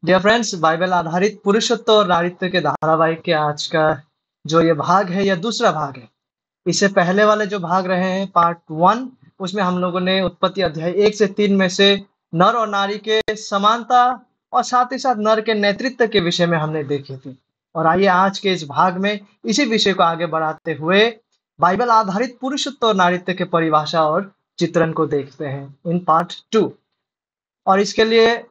Dear friends, Bible आधारित पुरुषत्व और नारीत्व के धारावाहिक के आज का जो ये भाग है, यह दूसरा भाग है। इससे पहले वाले जो भाग रहे हैं पार्ट 1, उसमें हम लोगों ने उत्पत्ति अध्याय 1 से 3 में से नर और नारी के समानता और साथ ही साथ नर के नेतृत्व के विषय में हमने देखी थी। और आइए आज के इस भाग में इसी विषय को आगे बढ़ाते हुए बाइबल आधारित पुरुषत्व और नारीत्व के परिभाषा और चित्रण को देखते हैं इन पार्ट 2। और इसके लिए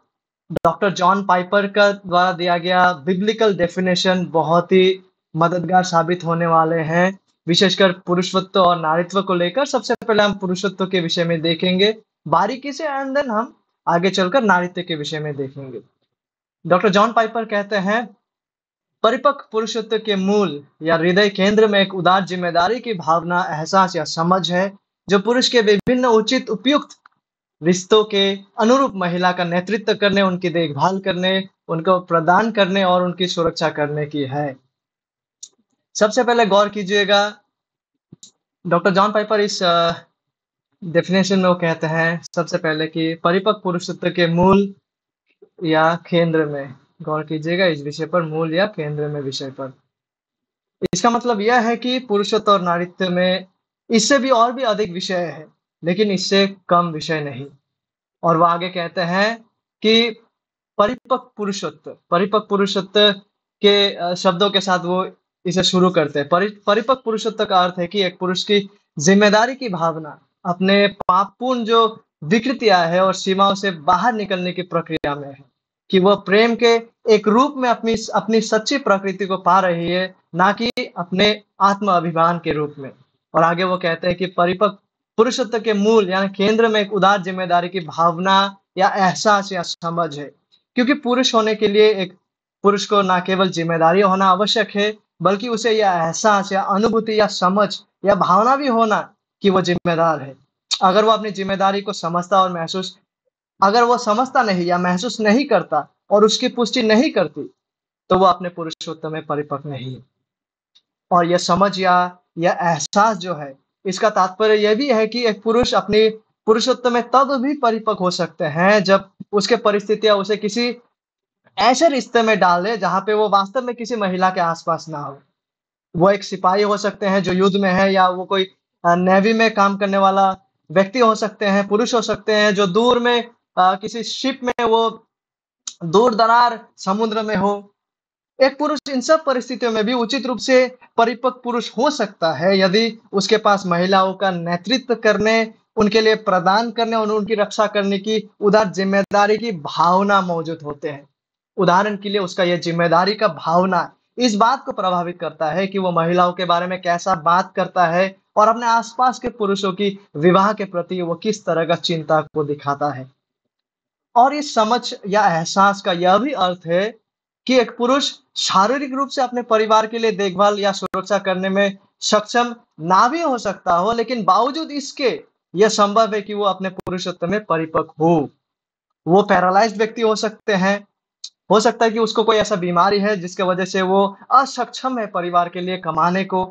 डॉक्टर जॉन पाइपर का द्वारा दिया गया बिब्लिकल डेफिनेशन बहुत ही मददगार साबित होने वाले हैं, विशेषकर पुरुषत्व और नारीत्व को लेकर। सबसे पहले हम पुरुषत्व के विषय में देखेंगे बारीकी से, एंड देन हम आगे चलकर नारीत्व के विषय में देखेंगे। डॉक्टर जॉन पाइपर कहते हैं, परिपक्व पुरुषत्व के मूल या हृदय केंद्र में एक उदार जिम्मेदारी की भावना, एहसास या समझ है, जो पुरुष के विभिन्न उचित उपयुक्त रिश्तों के अनुरूप महिला का नेतृत्व करने, उनकी देखभाल करने, उनको प्रदान करने और उनकी सुरक्षा करने की है। सबसे पहले गौर कीजिएगा, डॉक्टर जॉन पाइपर इस डेफिनेशन में वो कहते हैं सबसे पहले कि परिपक्व पुरुषत्व के मूल या केंद्र में, गौर कीजिएगा इस विषय पर, मूल या केंद्र में विषय पर। इसका मतलब यह है कि पुरुषत्व और नारीत्व में इससे भी और भी अधिक विषय है, लेकिन इससे कम विषय नहीं। और वो आगे कहते हैं कि परिपक्व पुरुषत्व के शब्दों के साथ वो इसे शुरू करते हैं। परिपक्व पुरुषत्व का अर्थ है कि एक पुरुष की जिम्मेदारी की भावना अपने पापपूर्ण जो विकृतियां है और सीमाओं से बाहर निकलने की प्रक्रिया में है, कि वह प्रेम के एक रूप में अपनी अपनी सच्ची प्रकृति को पा रही है, ना कि अपने आत्म अभिमान के रूप में। और आगे वो कहते हैं कि परिपक्व पुरुषत्व के मूल यानी केंद्र में एक उदार जिम्मेदारी की भावना या एहसास या समझ है, क्योंकि पुरुष होने के लिए एक पुरुष को ना केवल जिम्मेदारी होना आवश्यक है, बल्कि उसे यह एहसास या अनुभूति या समझ या भावना भी होना कि वो जिम्मेदार है। अगर वो अपनी जिम्मेदारी को समझता और महसूस अगर वो समझता नहीं या महसूस नहीं करता और उसकी पुष्टि नहीं करती, तो वो अपने पुरुषत्व में परिपक्व नहीं है। और यह समझ या यह एहसास जो है, इसका तात्पर्य यह भी है कि एक पुरुष अपनी पुरुषत्व में तब भी परिपक्व हो सकते हैं जब उसके परिस्थितियां उसे किसी ऐसे रिश्ते में डाले जहां पे वो वास्तव में किसी महिला के आसपास ना हो। वो एक सिपाही हो सकते हैं जो युद्ध में है, या वो कोई नेवी में काम करने वाला व्यक्ति हो सकते हैं, पुरुष हो सकते हैं जो दूर में किसी शिप में वो दूर दरार समुद्र में हो। एक पुरुष इन सब परिस्थितियों में भी उचित रूप से परिपक्व पुरुष हो सकता है यदि उसके पास महिलाओं का नेतृत्व करने, उनके लिए प्रदान करने और उनकी रक्षा करने की उदार जिम्मेदारी की भावना मौजूद होते हैं। उदाहरण के लिए उसका यह जिम्मेदारी का भावना इस बात को प्रभावित करता है कि वो महिलाओं के बारे में कैसा बात करता है और अपने आसपास के पुरुषों की विवाह के प्रति वो किस तरह का चिंता को दिखाता है। और इस समझ या एहसास का यह भी अर्थ है कि एक पुरुष शारीरिक रूप से अपने परिवार के लिए देखभाल या सुरक्षा करने में सक्षम ना भी हो सकता हो, लेकिन बावजूद इसके यह संभव है कि वो अपने पुरुषत्व में परिपक्व हो। वो पैरालाइज्ड व्यक्ति हो सकते हैं, हो सकता है कि उसको कोई ऐसा बीमारी है जिसके वजह से वो असक्षम है परिवार के लिए कमाने को।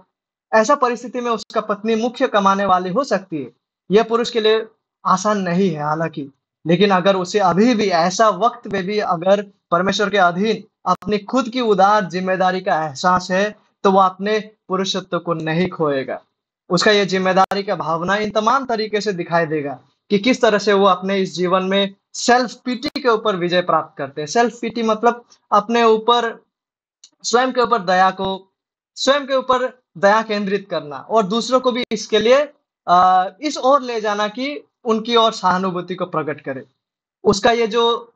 ऐसा परिस्थिति में उसका पत्नी मुख्य कमाने वाली हो सकती है। यह पुरुष के लिए आसान नहीं है हालांकि, लेकिन अगर उसे अभी भी ऐसा वक्त में भी अगर परमेश्वर के अधीन अपनी खुद की उदार जिम्मेदारी का एहसास है, तो वो अपने पुरुषत्व को नहीं खोएगा। उसका यह जिम्मेदारी का भावना इन तमाम तरीके से दिखाई देगा कि किस तरह से वो अपने इस जीवन में सेल्फ पीटी के ऊपर विजय प्राप्त करते हैं। सेल्फ पीटी मतलब अपने ऊपर, स्वयं के ऊपर दया को, स्वयं के ऊपर दया केंद्रित करना और दूसरों को भी इसके लिए इस ओर ले जाना कि उनकी ओर सहानुभूति को प्रकट करे। उसका ये जो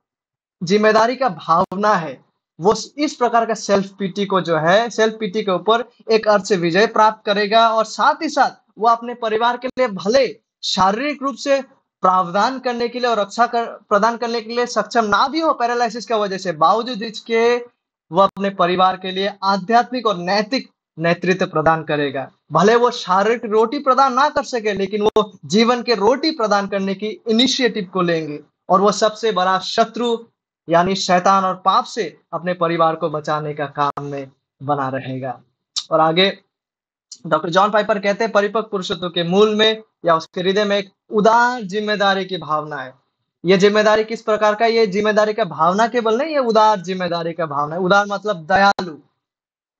जिम्मेदारी का भावना है, वो इस प्रकार का सेल्फ पीटी को जो है, सेल्फ पीटी के ऊपर एक अर्थ से विजय प्राप्त करेगा और साथ ही साथ वो अपने परिवार के लिए भले शारीरिक रूप से प्रावधान करने के लिए और प्रदान करने के लिए सक्षम ना भी हो पैरालिसिस की वजह से, बावजूद इसके वो अपने परिवार के लिए आध्यात्मिक और नैतिक नेतृत्व प्रदान करेगा। भले वो शारीरिक रोटी प्रदान ना कर सके, लेकिन वो जीवन के रोटी प्रदान करने की इनिशिएटिव को लेंगे और वो सबसे बड़ा शत्रु यानी शैतान और पाप से अपने परिवार को बचाने का काम में बना रहेगा। और आगे डॉक्टर जॉन पाइपर कहते हैं, परिपक्व पुरुषत्व के मूल में या उसके हृदय में एक उदार जिम्मेदारी की भावना है। ये जिम्मेदारी किस प्रकार का, ये जिम्मेदारी का भावना केवल नहीं, ये उदार जिम्मेदारी का भावना है। उदार मतलब दयालु।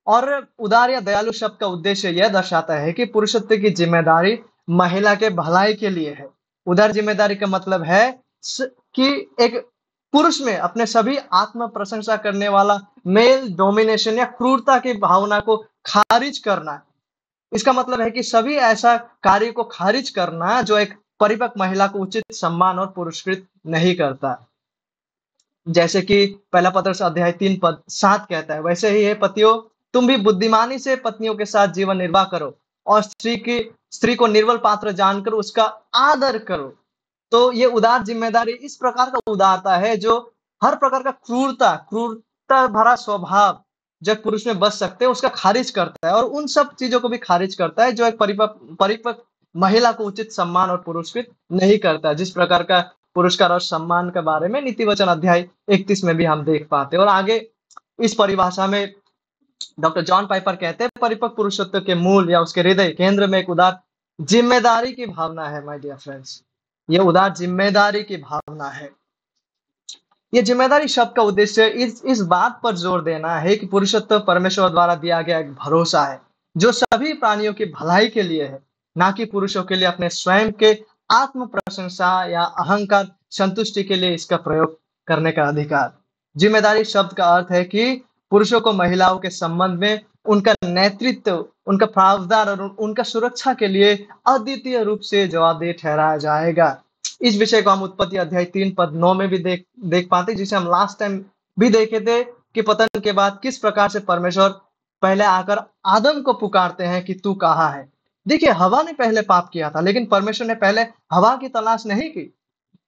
और उदार या दयालु शब्द का उद्देश्य यह दर्शाता है कि पुरुषत्व की जिम्मेदारी महिला के भलाई के लिए है। उदार जिम्मेदारी का मतलब है कि एक पुरुष में अपने सभी आत्म प्रशंसा करने वाला मेल डोमिनेशन या क्रूरता की भावना को खारिज करना। इसका मतलब है कि सभी ऐसा कार्य को खारिज करना जो एक परिपक्व महिला को उचित सम्मान और पुरस्कृत नहीं करता। जैसे कि पहला पत्रस अध्याय 3 पद 7 कहता है, वैसे ही हे पतियों, तुम भी बुद्धिमानी से पत्नियों के साथ जीवन निर्वाह करो और स्त्री को निर्बल पात्र जानकर उसका आदर करो। तो ये उदार जिम्मेदारी इस प्रकार का उदारता है जो हर प्रकार का क्रूरता भरा स्वभाव जो एक पुरुष में बच सकते हैं उसका खारिज करता है, और उन सब चीजों को भी खारिज करता है जो एक परिपक्व महिला को उचित सम्मान और पुरस्कृत नहीं करता। जिस प्रकार का पुरस्कार और सम्मान के बारे में नीति वचन अध्याय 31 में भी हम देख पाते हैं। और आगे इस परिभाषा में डॉक्टर जॉन पाइपर कहते हैं, परिपक्व पुरुषत्व के मूल या उसके हृदय केंद्र में एक उदार जिम्मेदारी की भावना है। माय डियर फ्रेंड्स, ये उदार जिम्मेदारी की भावना है। ये जिम्मेदारी शब्द का उद्देश्य इस बात पर जोर देना है कि पुरुषत्व परमेश्वर द्वारा दिया गया एक भरोसा है जो सभी प्राणियों की भलाई के लिए है, ना कि पुरुषों के लिए अपने स्वयं के आत्म प्रशंसा या अहंकार संतुष्टि के लिए इसका प्रयोग करने का अधिकार। जिम्मेदारी शब्द का अर्थ है कि पुरुषों को महिलाओं के संबंध में उनका नेतृत्व, उनका प्रावधान और उनका सुरक्षा के लिए अद्वितीय रूप से जवाबदेह ठहराया जाएगा। इस विषय को हम उत्पत्ति अध्याय 3 पद 9 में भी देख पाते, जिसे हम लास्ट टाइम भी देखे थे कि पतन के बाद किस प्रकार से परमेश्वर पहले आकर आदम को पुकारते हैं कि तू कहाँ है। देखिए, हवा ने पहले पाप किया था, लेकिन परमेश्वर ने पहले हवा की तलाश नहीं की।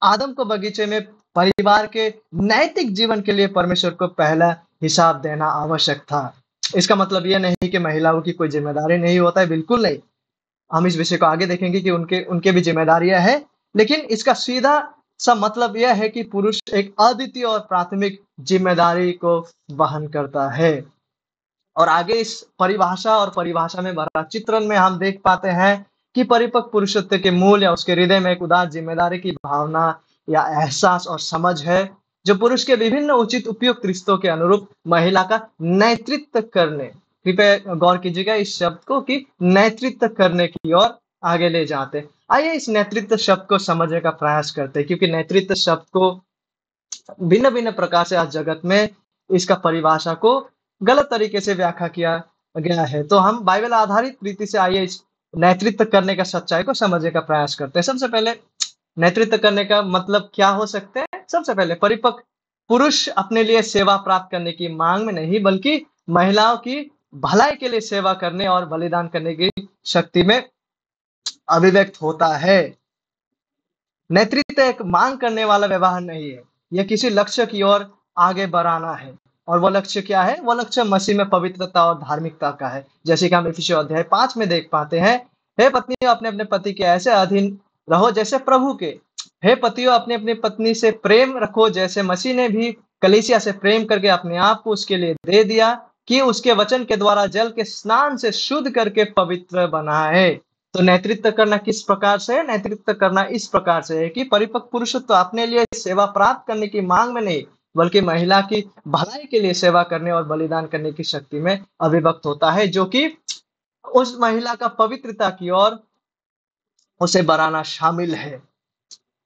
आदम को बगीचे में परिवार के नैतिक जीवन के लिए परमेश्वर को पहला हिसाब देना आवश्यक था। इसका मतलब यह नहीं कि महिलाओं की कोई जिम्मेदारी नहीं होता है, बिल्कुल नहीं। हम इस विषय को आगे देखेंगे कि उनके भी जिम्मेदारियां हैं, लेकिन इसका सीधा सा मतलब यह है कि पुरुष एक अद्वितीय और प्राथमिक जिम्मेदारी को वहन करता है। और आगे इस परिभाषा में भरा चित्रण में हम देख पाते हैं कि परिपक्व पुरुषत्व के मूल या उसके हृदय में एक उदार जिम्मेदारी की भावना या एहसास और समझ है जो पुरुष के विभिन्न उचित उपयुक्त रिश्तों के अनुरूप महिला का नेतृत्व करने, कृपया गौर कीजिएगा इस शब्द को, कि नेतृत्व करने की ओर आगे ले जाते। आइए इस नेतृत्व शब्द को समझने का प्रयास करते हैं, क्योंकि नेतृत्व शब्द को भिन्न भिन्न प्रकार से आज जगत में इसका परिभाषा को गलत तरीके से व्याख्या किया गया है। तो हम बाइबल आधारित रीति से आइए इस नेतृत्व करने का सच्चाई को समझने का प्रयास करते हैं। सबसे पहले नेतृत्व करने का मतलब क्या हो सकते हैं? सबसे पहले परिपक्व पुरुष अपने लिए सेवा प्राप्त करने की मांग में नहीं, बल्कि महिलाओं की भलाई के लिए सेवा करने और बलिदान करने की शक्ति में अभिव्यक्त होता है। नेतृत्व एक मांग करने वाला व्यवहार नहीं है, यह किसी लक्ष्य की ओर आगे बढ़ाना है। और वो लक्ष्य क्या है? वो लक्ष्य मसीह में पवित्रता और धार्मिकता का है, जैसे कि हम इफिसियों अध्याय 5 में देख पाते हैं। हे पत्नियों, अपने अपने पति के ऐसे अधीन रहो जैसे प्रभु के। हे पतियों, अपने अपनी पत्नी से प्रेम रखो जैसे मसीह ने भी कलीसिया से प्रेम करके अपने आप को उसके लिए दे दिया, कि उसके वचन के द्वारा जल के स्नान से शुद्ध करके पवित्र बनाए। तो नेतृत्व करना किस प्रकार से है? नेतृत्व करना इस प्रकार से है कि परिपक्व पुरुष तो अपने लिए सेवा प्राप्त करने की मांग में नहीं, बल्कि महिला की भलाई के लिए सेवा करने और बलिदान करने की शक्ति में अभिव्यक्त होता है, जो कि उस महिला का पवित्रता की ओर उसे बढ़ाना शामिल है।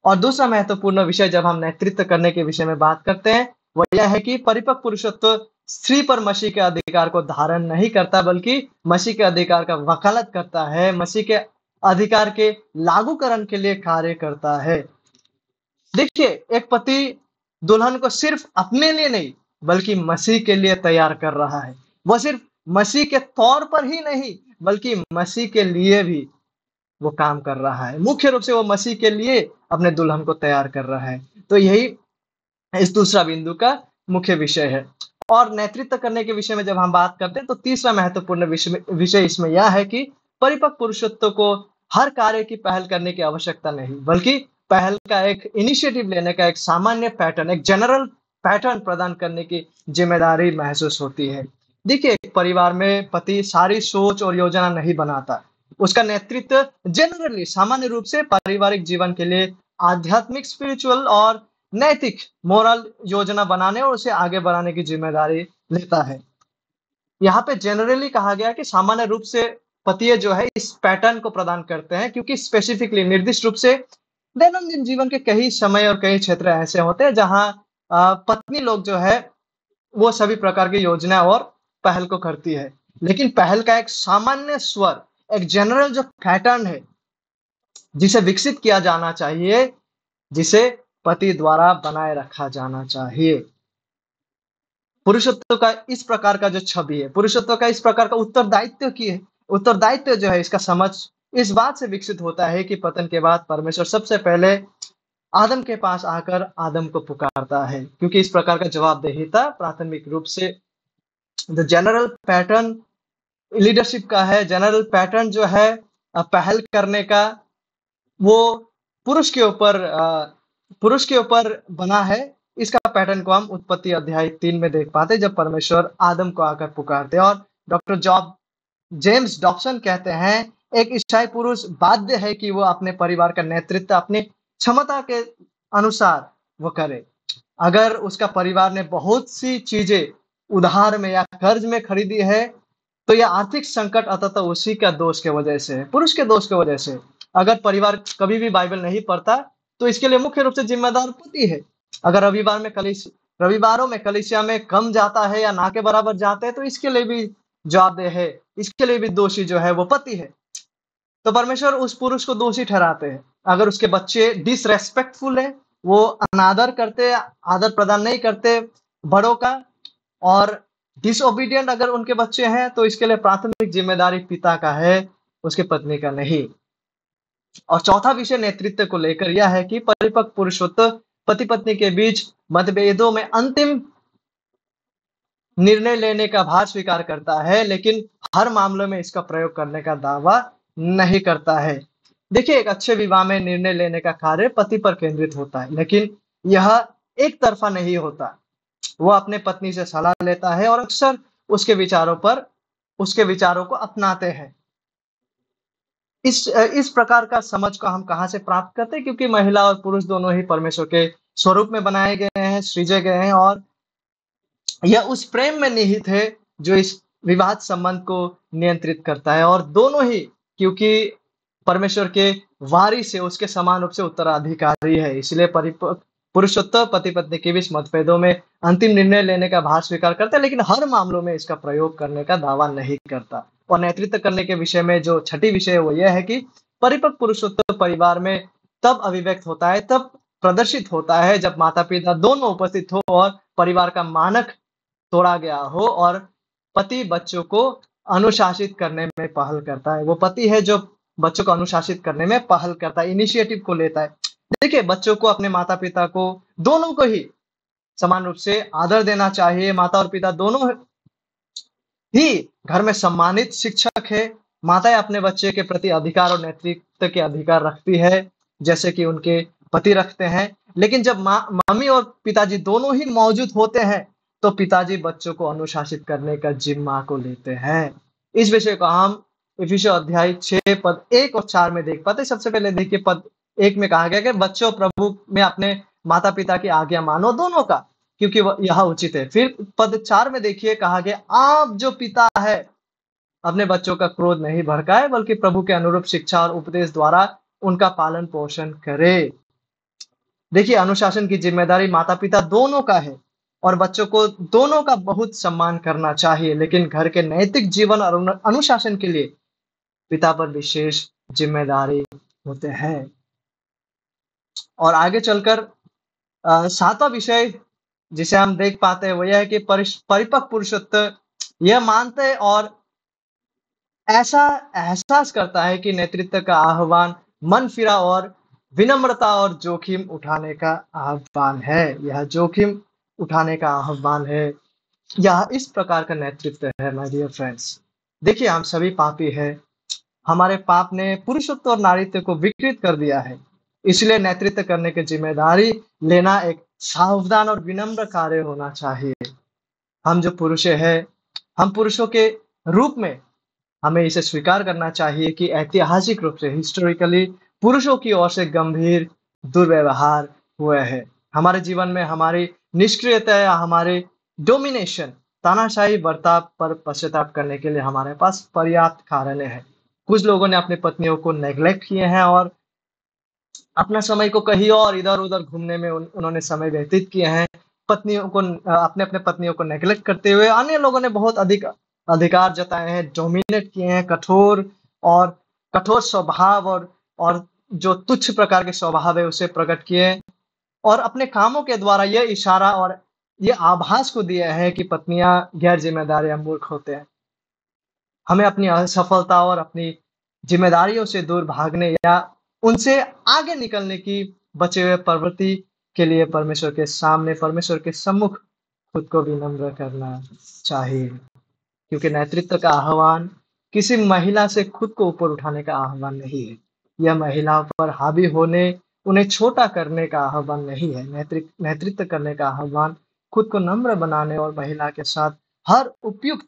और दूसरा महत्वपूर्ण विषय जब हम नेतृत्व करने के विषय में बात करते हैं, वह यह है कि परिपक्व पुरुषत्व स्त्री पर मसीह के अधिकार को धारण नहीं करता, बल्कि मसीह के अधिकार का वकालत करता है, मसीह के अधिकार के लागूकरण के लिए कार्य करता है। देखिए, एक पति दुल्हन को सिर्फ अपने लिए नहीं, बल्कि मसीह के लिए तैयार कर रहा है। वह सिर्फ मसीह के तौर पर ही नहीं, बल्कि मसीह के लिए भी वो काम कर रहा है। मुख्य रूप से वो मसीह के लिए अपने दुल्हन को तैयार कर रहा है। तो यही इस दूसरा बिंदु का मुख्य विषय है। और नेतृत्व करने के विषय में जब हम बात करते हैं, तो तीसरा महत्वपूर्ण विषय इसमें यह है कि परिपक्व पुरुषत्व को हर कार्य की पहल करने की आवश्यकता नहीं, बल्कि पहल का एक इनिशिएटिव लेने का एक सामान्य पैटर्न, एक जनरल पैटर्न प्रदान करने की जिम्मेदारी महसूस होती है। देखिए, एक परिवार में पति सारी सोच और योजना नहीं बनाता, उसका नेतृत्व जनरली सामान्य रूप से पारिवारिक जीवन के लिए आध्यात्मिक, स्पिरिचुअल और नैतिक मोरल योजना बनाने और उसे आगे बढ़ाने की जिम्मेदारी लेता है। यहाँ पे जनरली कहा गया है कि सामान्य रूप से पतिये जो है इस पैटर्न को प्रदान करते हैं, क्योंकि स्पेसिफिकली निर्दिष्ट रूप से दैनंदिन जीवन के कई समय और कई क्षेत्र ऐसे होते हैं जहाँ पत्नी लोग जो है वो सभी प्रकार की योजना और पहल को करती है। लेकिन पहल का एक सामान्य स्वर, एक जनरल जो पैटर्न है, जिसे विकसित किया जाना चाहिए, जिसे पति द्वारा बनाए रखा जाना चाहिए। पुरुषत्व का इस प्रकार का जो छवि है, पुरुषत्व का इस प्रकार का उत्तरदायित्व जो है, इसका समझ इस बात से विकसित होता है कि पतन के बाद परमेश्वर सबसे पहले आदम के पास आकर आदम को पुकारता है, क्योंकि इस प्रकार का जवाबदेहिता प्राथमिक रूप से द जनरल पैटर्न लीडरशिप का है। जनरल पैटर्न जो है पहल करने का, वो पुरुष के ऊपर बना है। इसका पैटर्न को हम उत्पत्ति अध्याय 3 में देख पाते हैं, जब परमेश्वर आदम को आकर पुकारते हैं। और डॉक्टर जेम्स डॉब्सन कहते हैं, एक ईसाई पुरुष बाध्य है कि वो अपने परिवार का नेतृत्व अपनी क्षमता के अनुसार वो करे। अगर उसका परिवार ने बहुत सी चीजें उधार में या कर्ज में खरीदी है, तो यह आर्थिक संकट अंततः उसी का दोष के वजह से है, पुरुष के दोष के वजह से। अगर परिवार कभी भी बाइबल नहीं पढ़ता, तो इसके लिए मुख्य रूप से जिम्मेदार पति है। अगर रविवारों में कलीसिया में कम जाता है या ना के बराबर जाते हैं, तो इसके लिए भी जवाबदेह है, इसके लिए भी दोषी जो है वो पति है। तो परमेश्वर उस पुरुष को दोषी ठहराते हैं। अगर उसके बच्चे डिसरेस्पेक्टफुल है, वो अनादर करते, आदर प्रदान नहीं करते बड़ों का, और डिसोबीडिएंट अगर उनके बच्चे हैं, तो इसके लिए प्राथमिक जिम्मेदारी पिता का है, उसके पत्नी का नहीं। और चौथा विषय नेतृत्व को लेकर यह है कि परिपक्व पुरुषोत्तम पति पत्नी के बीच मतभेदों में अंतिम निर्णय लेने का भार स्वीकार करता है, लेकिन हर मामले में इसका प्रयोग करने का दावा नहीं करता है। देखिए, एक अच्छे विवाह में निर्णय लेने का कार्य पति पर केंद्रित होता है, लेकिन यह एक तरफा नहीं होता। वो अपने पत्नी से सलाह लेता है और अक्सर उसके विचारों को अपनाते हैं। इस प्रकार का समझ को हम कहाँ से प्राप्त करते हैं? क्योंकि महिला और पुरुष दोनों ही परमेश्वर के स्वरूप में बनाए गए हैं, सृजे गए हैं, और यह उस प्रेम में निहित है जो इस विवाह संबंध को नियंत्रित करता है। और दोनों ही, क्योंकि परमेश्वर के वारिस है, उसके समान रूप से उत्तराधिकारी है, इसलिए पुरुषोत्तम पति पत्नी के बीच मतभेदों में अंतिम निर्णय लेने का भार स्वीकार करता है, लेकिन हर मामलों में इसका प्रयोग करने का दावा नहीं करता। और नेतृत्व करने के विषय में जो छठी विषय है वो यह है कि परिपक्व पुरुषोत्तम परिवार में तब अभिव्यक्त होता है, तब प्रदर्शित होता है, जब माता पिता दोनों उपस्थित हो और परिवार का मानक तोड़ा गया हो, और पति बच्चों को अनुशासित करने में पहल करता है। वो पति है जो बच्चों को अनुशासित करने में पहल करता है, इनिशिएटिव को लेता है। देखिए, बच्चों को अपने माता पिता को दोनों को ही समान रूप से आदर देना चाहिए। माता और पिता दोनों ही घर में सम्मानित शिक्षक है। माताएं अपने बच्चे के प्रति अधिकार और नेतृत्व के अधिकार रखती है, जैसे कि उनके पति रखते हैं। लेकिन जब मम्मी और पिताजी दोनों ही मौजूद होते हैं, तो पिताजी बच्चों को अनुशासित करने का जिम्मा को लेते हैं। इस विषय को हम इफिसियों अध्याय 6 पद 1 और 4 में देख पाते हैं। सबसे पहले देखिए, पद 1 में कहा गया कि बच्चों प्रभु में अपने माता पिता की आज्ञा मानो, दोनों का, क्योंकि यह उचित है। फिर पद 4 में देखिए, कहा गया आप जो पिता है अपने बच्चों का क्रोध नहीं भड़काए, बल्कि प्रभु के अनुरूप शिक्षा और उपदेश द्वारा उनका पालन पोषण करे। देखिए, अनुशासन की जिम्मेदारी माता पिता दोनों का है, और बच्चों को दोनों का बहुत सम्मान करना चाहिए, लेकिन घर के नैतिक जीवन और अनुशासन के लिए पिता पर विशेष जिम्मेदारी होते हैं। और आगे चलकर सातवां विषय जिसे हम देख पाते हैं वो यह है कि परिपक्व पुरुषोत्तम यह मानते हैं और ऐसा एहसास करता है कि नेतृत्व का आह्वान मन फिरा और विनम्रता और जोखिम उठाने का आह्वान है। यह जोखिम उठाने का आह्वान है, यह इस प्रकार का नेतृत्व है। माय डियर फ्रेंड्स, देखिए, हम सभी पापी हैं। हमारे पाप ने पुरुषत्व और नारीत्व को विकृत कर दिया है, इसलिए नेतृत्व करने की जिम्मेदारी लेना एक सावधान और विनम्र कार्य होना चाहिए। हम जो पुरुष हैं, हम पुरुषों के रूप में हमें इसे स्वीकार करना चाहिए कि ऐतिहासिक रूप से हिस्टोरिकली पुरुषों की ओर से गंभीर दुर्व्यवहार हुए हैं। हमारे जीवन में हमारी निष्क्रियता या हमारे डोमिनेशन, तानाशाही बर्ताव पर पश्चाताप करने के लिए हमारे पास पर्याप्त कारण है। कुछ लोगों ने अपनी पत्नियों को नेग्लेक्ट किए हैं और अपना समय को कहीं और इधर-उधर घूमने में उन्होंने समय व्यतीत किए हैं। अपने-अपने पत्नियों को नेग्लेक्ट करते हुए अन्य लोगों ने बहुत अधिक अधिकार जताए हैं, डोमिनेट किए हैं, और कठोर स्वभाव और जो तुच्छ प्रकार के स्वभाव है उसे प्रकट किए और अपने कामों के द्वारा ये इशारा और ये आभास को दिया है कि पत्नियाँ गैर ज़िम्मेदार या मूर्ख होते हैं। हमें अपनी असफलता और अपनी ज़िम्मेदारियों से दूर भागने या उनसे आगे निकलने की बचे हुए प्रवृत्ति के लिए परमेश्वर के सम्मुख खुद को विनम्र करना चाहिए। क्योंकि नेतृत्व का आह्वान किसी महिला से खुद को ऊपर उठाने का आह्वान नहीं है। यह महिलाओं पर हावी होने, उन्हें छोटा करने का आह्वान नहीं है। नेतृत्व करने का आह्वान खुद को नम्र बनाने और महिला के साथ हर उपयुक्त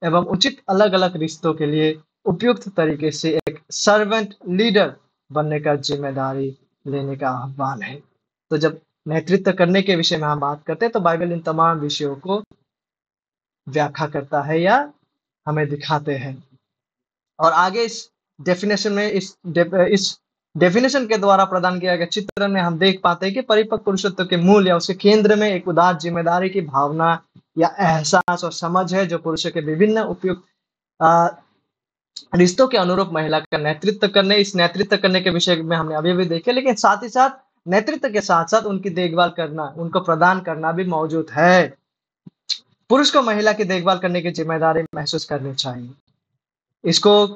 एवं उचित अलग-अलग रिश्तों के लिए उपयुक्त तरीके से एक सर्वेंट लीडर बनने का ज़िम्मेदारी लेने का आह्वान है। तो जब नेतृत्व करने के विषय में हम बात करते हैं, तो बाइबल इन तमाम विषयों को व्याख्या करता है या हमें दिखाते हैं। और आगे इस डेफिनेशन के द्वारा प्रदान किया गया चित्रण में हम देख पाते हैं कि परिपक्व पुरुषत्व के मूल या उसके केंद्र में एक उदार जिम्मेदारी की भावना या एहसास और समझ है, जो पुरुषों के विभिन्न उपयुक्त अ, रिश्तों के अनुरूप महिला का इस नेतृत्व करने के विषय में हमने अभी-अभी देखे, लेकिन साथ ही साथ नेतृत्व के साथ-साथ उनकी देखभाल करना, उनको प्रदान करना भी मौजूद है। पुरुष को महिला की देखभाल करने की जिम्मेदारी महसूस करनी चाहिए। इसको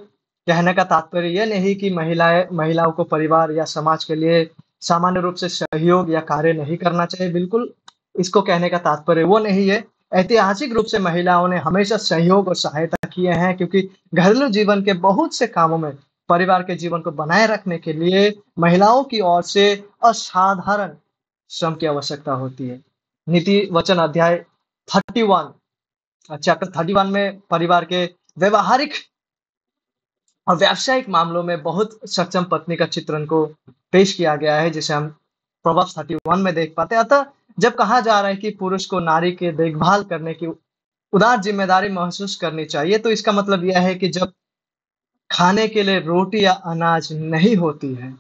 कहने का तात्पर्य यह नहीं कि महिलाओं को परिवार या समाज के लिए सामान्य रूप से सहयोग या कार्य नहीं करना चाहिए, बिल्कुल इसको कहने का तात्पर्य वो नहीं है। ऐतिहासिक रूप से महिलाओं ने हमेशा सहयोग और सहायता किए हैं, क्योंकि घरेलू जीवन के बहुत से कामों में परिवार के जीवन को बनाए रखने के लिए महिलाओं की ओर से असाधारण श्रम की आवश्यकता होती है। नीति वचन अध्याय 31 चैप्टर 31 में परिवार के व्यवहारिक और व्यावसायिक मामलों में बहुत सक्षम पत्नी का चित्रण को पेश किया गया है, जिसे हम प्रोवर्ब्स 31 में देख पाते हैं। अतः जब कहा जा रहा है कि पुरुष को नारी की देखभाल करने की उदार जिम्मेदारी महसूस करनी चाहिए, तो इसका मतलब यह है कि जब खाने के लिए रोटी या अनाज नहीं होती है,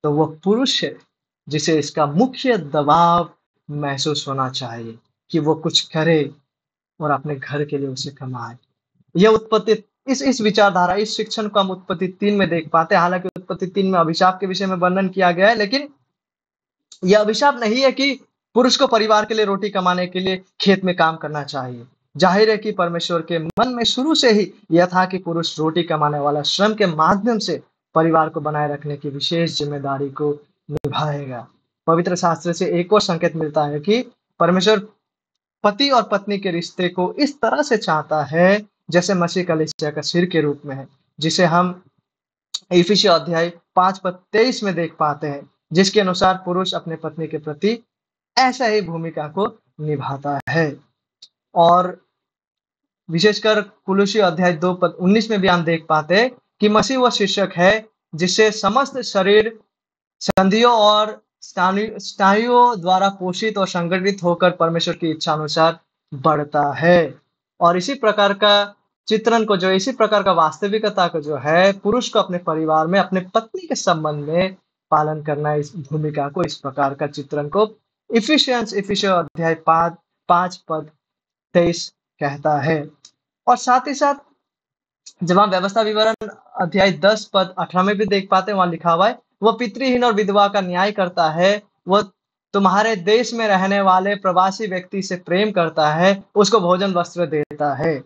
तो वो पुरुष है जिसे इसका मुख्य दबाव महसूस होना चाहिए कि वो कुछ करे और अपने घर के लिए उसे कमाए। यह उत्पत्ति इस विचारधारा, इस शिक्षण को हम उत्पत्ति 3 में देख पाते हैं। हालाँकि उत्पत्ति 3 में अभिशाप के विषय में वर्णन किया गया है, लेकिन यह अभिशाप नहीं है कि पुरुष को परिवार के लिए रोटी कमाने के लिए खेत में काम करना चाहिए। जाहिर है कि परमेश्वर के मन में शुरू से ही यह था कि पुरुष रोटी कमाने वाला श्रम के माध्यम से परिवार को बनाए रखने की विशेष जिम्मेदारी को निभाएगा। पवित्र शास्त्र से एक और संकेत मिलता है कि परमेश्वर पति और पत्नी के रिश्ते को इस तरह से चाहता है जैसे मसीह कलीसिया का सिर के रूप में है, जिसे हम इफिसियों अध्याय 5 पद 23 में देख पाते हैं, जिसके अनुसार पुरुष अपने पत्नी के प्रति ऐसा ही भूमिका को निभाता है। और विशेषकर कुलुसी अध्याय 2 पद 19 में भी हम देख पाते हैं कि मसीह वह शीर्षक है जिससे समस्त शरीर संधियों और स्नायुओं द्वारा पोषित और संगठित होकर परमेश्वर की इच्छा अनुसार बढ़ता है। और इसी प्रकार का वास्तविकता को जो है, पुरुष को अपने परिवार में अपने पत्नी के संबंध में पालन करना, इस भूमिका को, इस प्रकार का चित्रण को इफिसियों अध्याय 5 पद 23 कहता है। और साथ ही साथ जब हम व्यवस्था विवरण अध्याय 10 पद 18 में भी देख पाते हैं, वहां लिखा हुआ है, वह पितृहीन और विधवा का न्याय करता है, वह तुम्हारे देश में रहने वाले प्रवासी व्यक्ति से प्रेम करता है, उसको भोजन वस्त्र देता है।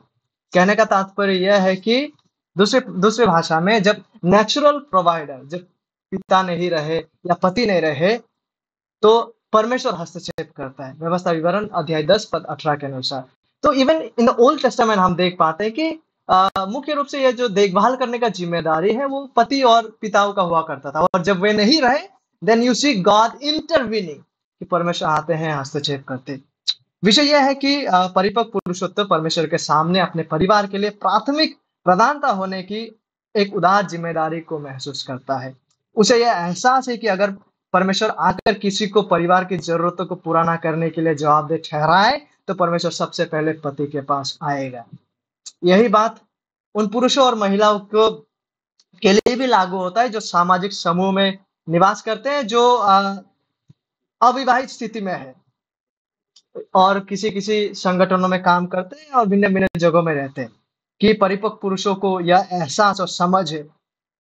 कहने का तात्पर्य यह है कि दूसरे दूसरे भाषा में, जब नेचुरल प्रोवाइडर, जब पिता नहीं रहे या पति नहीं रहे, तो परमेश्वर हस्तक्षेप करता है। व्यवस्था विवरण अध्याय 10 पद 18 के अनुसार। तो even in the old testament हम देख पाते हैं कि मुख्य रूप से ये जो देखभाल करने का जिम्मेदारी है, वो पति और पिताओं का हुआ करता था। और जब वे नहीं रहे, then you see God intervening, कि परमेश्वर आते हैं, हस्तक्षेप करते। विषय यह है कि परिपक्व पुरुषोत्तम परमेश्वर के सामने अपने परिवार के लिए प्राथमिक प्रधानता होने की एक उदार जिम्मेदारी को महसूस करता है। उसे यह एहसास है कि अगर परमेश्वर आकर किसी को परिवार की ज़रूरतों को पूरा ना करने के लिए जवाबदेह ठहराए, तो परमेश्वर सबसे पहले पति के पास आएगा। यही बात उन पुरुषों और महिलाओं को के लिए भी लागू होता है जो सामाजिक समूह में निवास करते हैं, जो अविवाहित स्थिति में है और किसी-किसी संगठनों में काम करते हैं और भिन्न-भिन्न जगहों में रहते हैं, कि परिपक्व पुरुषों को यह एहसास और समझ है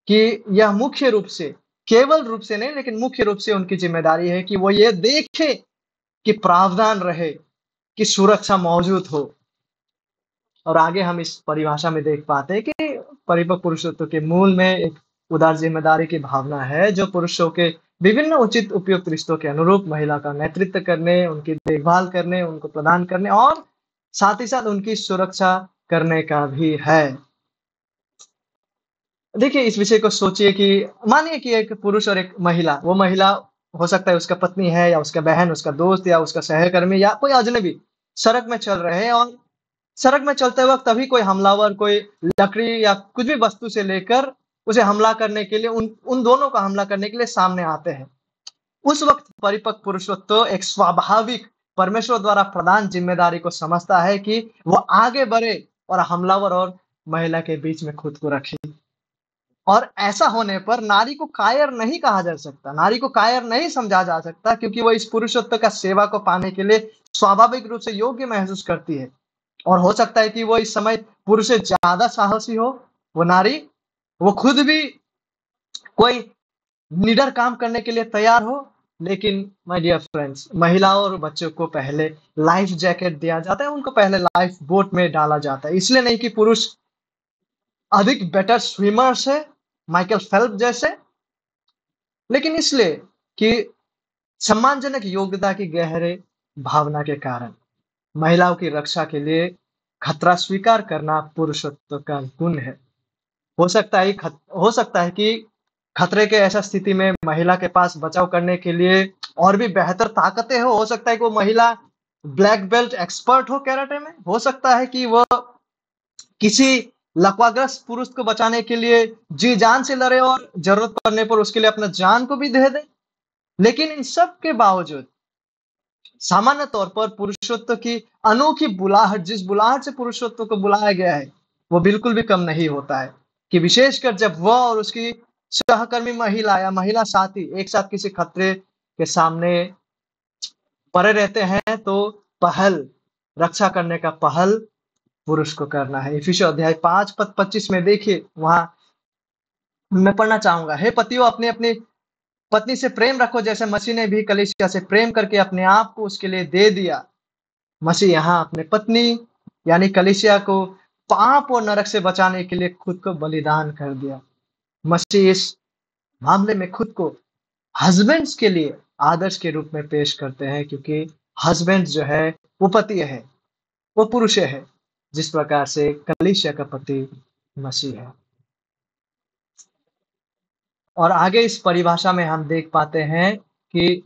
कि यह मुख्य रूप से, केवल रूप से नहीं लेकिन मुख्य रूप से उनकी ज़िम्मेदारी है कि वो ये देखें कि प्रावधान रहे, कि सुरक्षा मौजूद हो। और आगे हम इस परिभाषा में देख पाते हैं कि परिपक्व पुरुषत्व के मूल में एक उदार ज़िम्मेदारी की भावना है, जो पुरुषों के विभिन्न उचित उपयुक्त रिश्तों के अनुरूप महिला का नेतृत्व करने, उनकी देखभाल करने, उनको प्रदान करने और साथ ही साथ उनकी सुरक्षा करने का भी है। देखिए, इस विषय को सोचिए कि मानिए कि एक पुरुष और एक महिला, वो महिला हो सकता है उसका पत्नी है या उसका बहन, उसका दोस्त या उसका सहकर्मी या कोई अजनबी, सड़क में चल रहे हैं और सड़क में चलते वक़्त तभी कोई हमलावर कोई लकड़ी या कुछ भी वस्तु से लेकर उसे हमला करने के लिए उन उन दोनों को हमला करने के लिए सामने आते हैं। उस वक़्त परिपक्व पुरुषत्व एक स्वाभाविक परमेश्वर द्वारा प्रदान ज़िम्मेदारी को समझता है कि वो आगे बढ़े और हमलावर और महिला के बीच में खुद को रखे। और ऐसा होने पर नारी को कायर नहीं कहा जा सकता, नारी को कायर नहीं समझा जा सकता क्योंकि वो इस पुरुषत्व का सेवा को पाने के लिए स्वाभाविक रूप से योग्य महसूस करती है। और हो सकता है कि वो इस समय पुरुष से ज़्यादा साहसी हो, वो नारी, वो खुद भी कोई निडर काम करने के लिए तैयार हो, लेकिन माय डियर फ्रेंड्स, महिलाओं और बच्चों को पहले लाइफ जैकेट दिया जाता है, उनको पहले लाइफ बोट में डाला जाता है। इसलिए नहीं कि पुरुष अधिक बेटर स्विमर्स है, माइकल फेल्प्स जैसे, लेकिन इसलिए कि सम्मानजनक योग्यता की गहरे भावना के कारण। महिलाओं की रक्षा के लिए खतरा स्वीकार करना पुरुषत्व का गुण है। हो सकता है कि खतरे के ऐसा स्थिति में महिला के पास बचाव करने के लिए और भी बेहतर ताकतें हो सकता है कि वो महिला ब्लैक बेल्ट एक्सपर्ट हो कराटे में, हो सकता है कि वो किसी लकवाग्रस्त पुरुष को बचाने के लिए जी जान से लड़े और जरूरत पड़ने पर उसके लिए अपना जान को भी दे दे। लेकिन इन सब के बावजूद सामान्य तौर पर पुरुषत्व की अनोखी बुलाहट, जिस बुलाहट से पुरुषत्व को बुलाया गया है, वो बिल्कुल भी कम नहीं होता है। कि विशेषकर जब वह और उसकी सहकर्मी महिला या महिला साथी एक साथ किसी खतरे के सामने पड़े रहते हैं, तो पहल, रक्षा करने का पहल पुरुष को करना है। इफिसियों अध्याय 5 पद 25 में देखिए, वहाँ मैं पढ़ना चाहूँगा, हे पतियों, अपनी-अपनी पत्नी से प्रेम रखो जैसे मसीह ने भी कलीसिया से प्रेम करके अपने आप को उसके लिए दे दिया। मसीह यहाँ अपने पत्नी यानी कलीसिया को पाप और नरक से बचाने के लिए खुद को बलिदान कर दिया। मसीह इस मामले में खुद को हस्बैंड्स के लिए आदर्श के रूप में पेश करते हैं, क्योंकि हस्बैंड जो है वो पति है, वो पुरुष है, जिस प्रकार से कलीसिया का पति मसीह है। और आगे इस परिभाषा में हम देख पाते हैं कि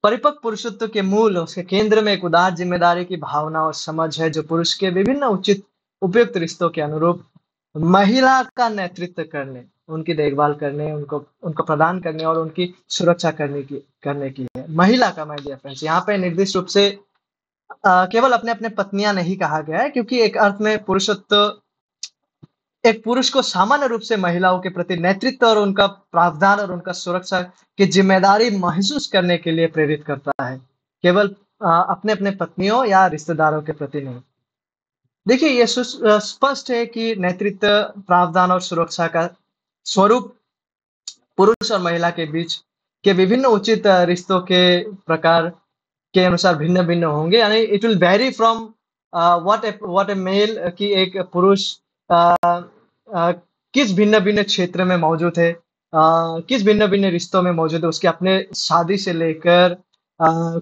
परिपक्व पुरुषत्व के मूल, उसके केंद्र में एक उदार जिम्मेदारी की भावना और समझ है, जो पुरुष के विभिन्न उचित उपयुक्त रिश्तों के अनुरूप महिला का नेतृत्व करने, उनकी देखभाल करने, उनको उनको प्रदान करने और उनकी सुरक्षा करने की है। महिला का, माय डियर फ्रेंड्स, यहाँ पे निर्दिष्ट रूप से केवल अपने-अपने पत्नियाँ नहीं कहा गया है, क्योंकि एक अर्थ में पुरुषत्व एक पुरुष को सामान्य रूप से महिलाओं के प्रति नेतृत्व और उनका प्रावधान और उनका सुरक्षा की जिम्मेदारी महसूस करने के लिए प्रेरित करता है, केवल अपने-अपने पत्नियों या रिश्तेदारों के प्रति नहीं। देखिए, ये स्पष्ट है कि नेतृत्व, प्रावधान और सुरक्षा का स्वरूप पुरुष और महिला के बीच के विभिन्न उचित रिश्तों के प्रकार के अनुसार भिन्न-भिन्न होंगे। यानी it will vary from what a male, कि एक पुरुष अ अ, किस भिन्न-भिन्न क्षेत्र में मौजूद है, किस भिन्न-भिन्न रिश्तों में मौजूद है, उसके अपने शादी से लेकर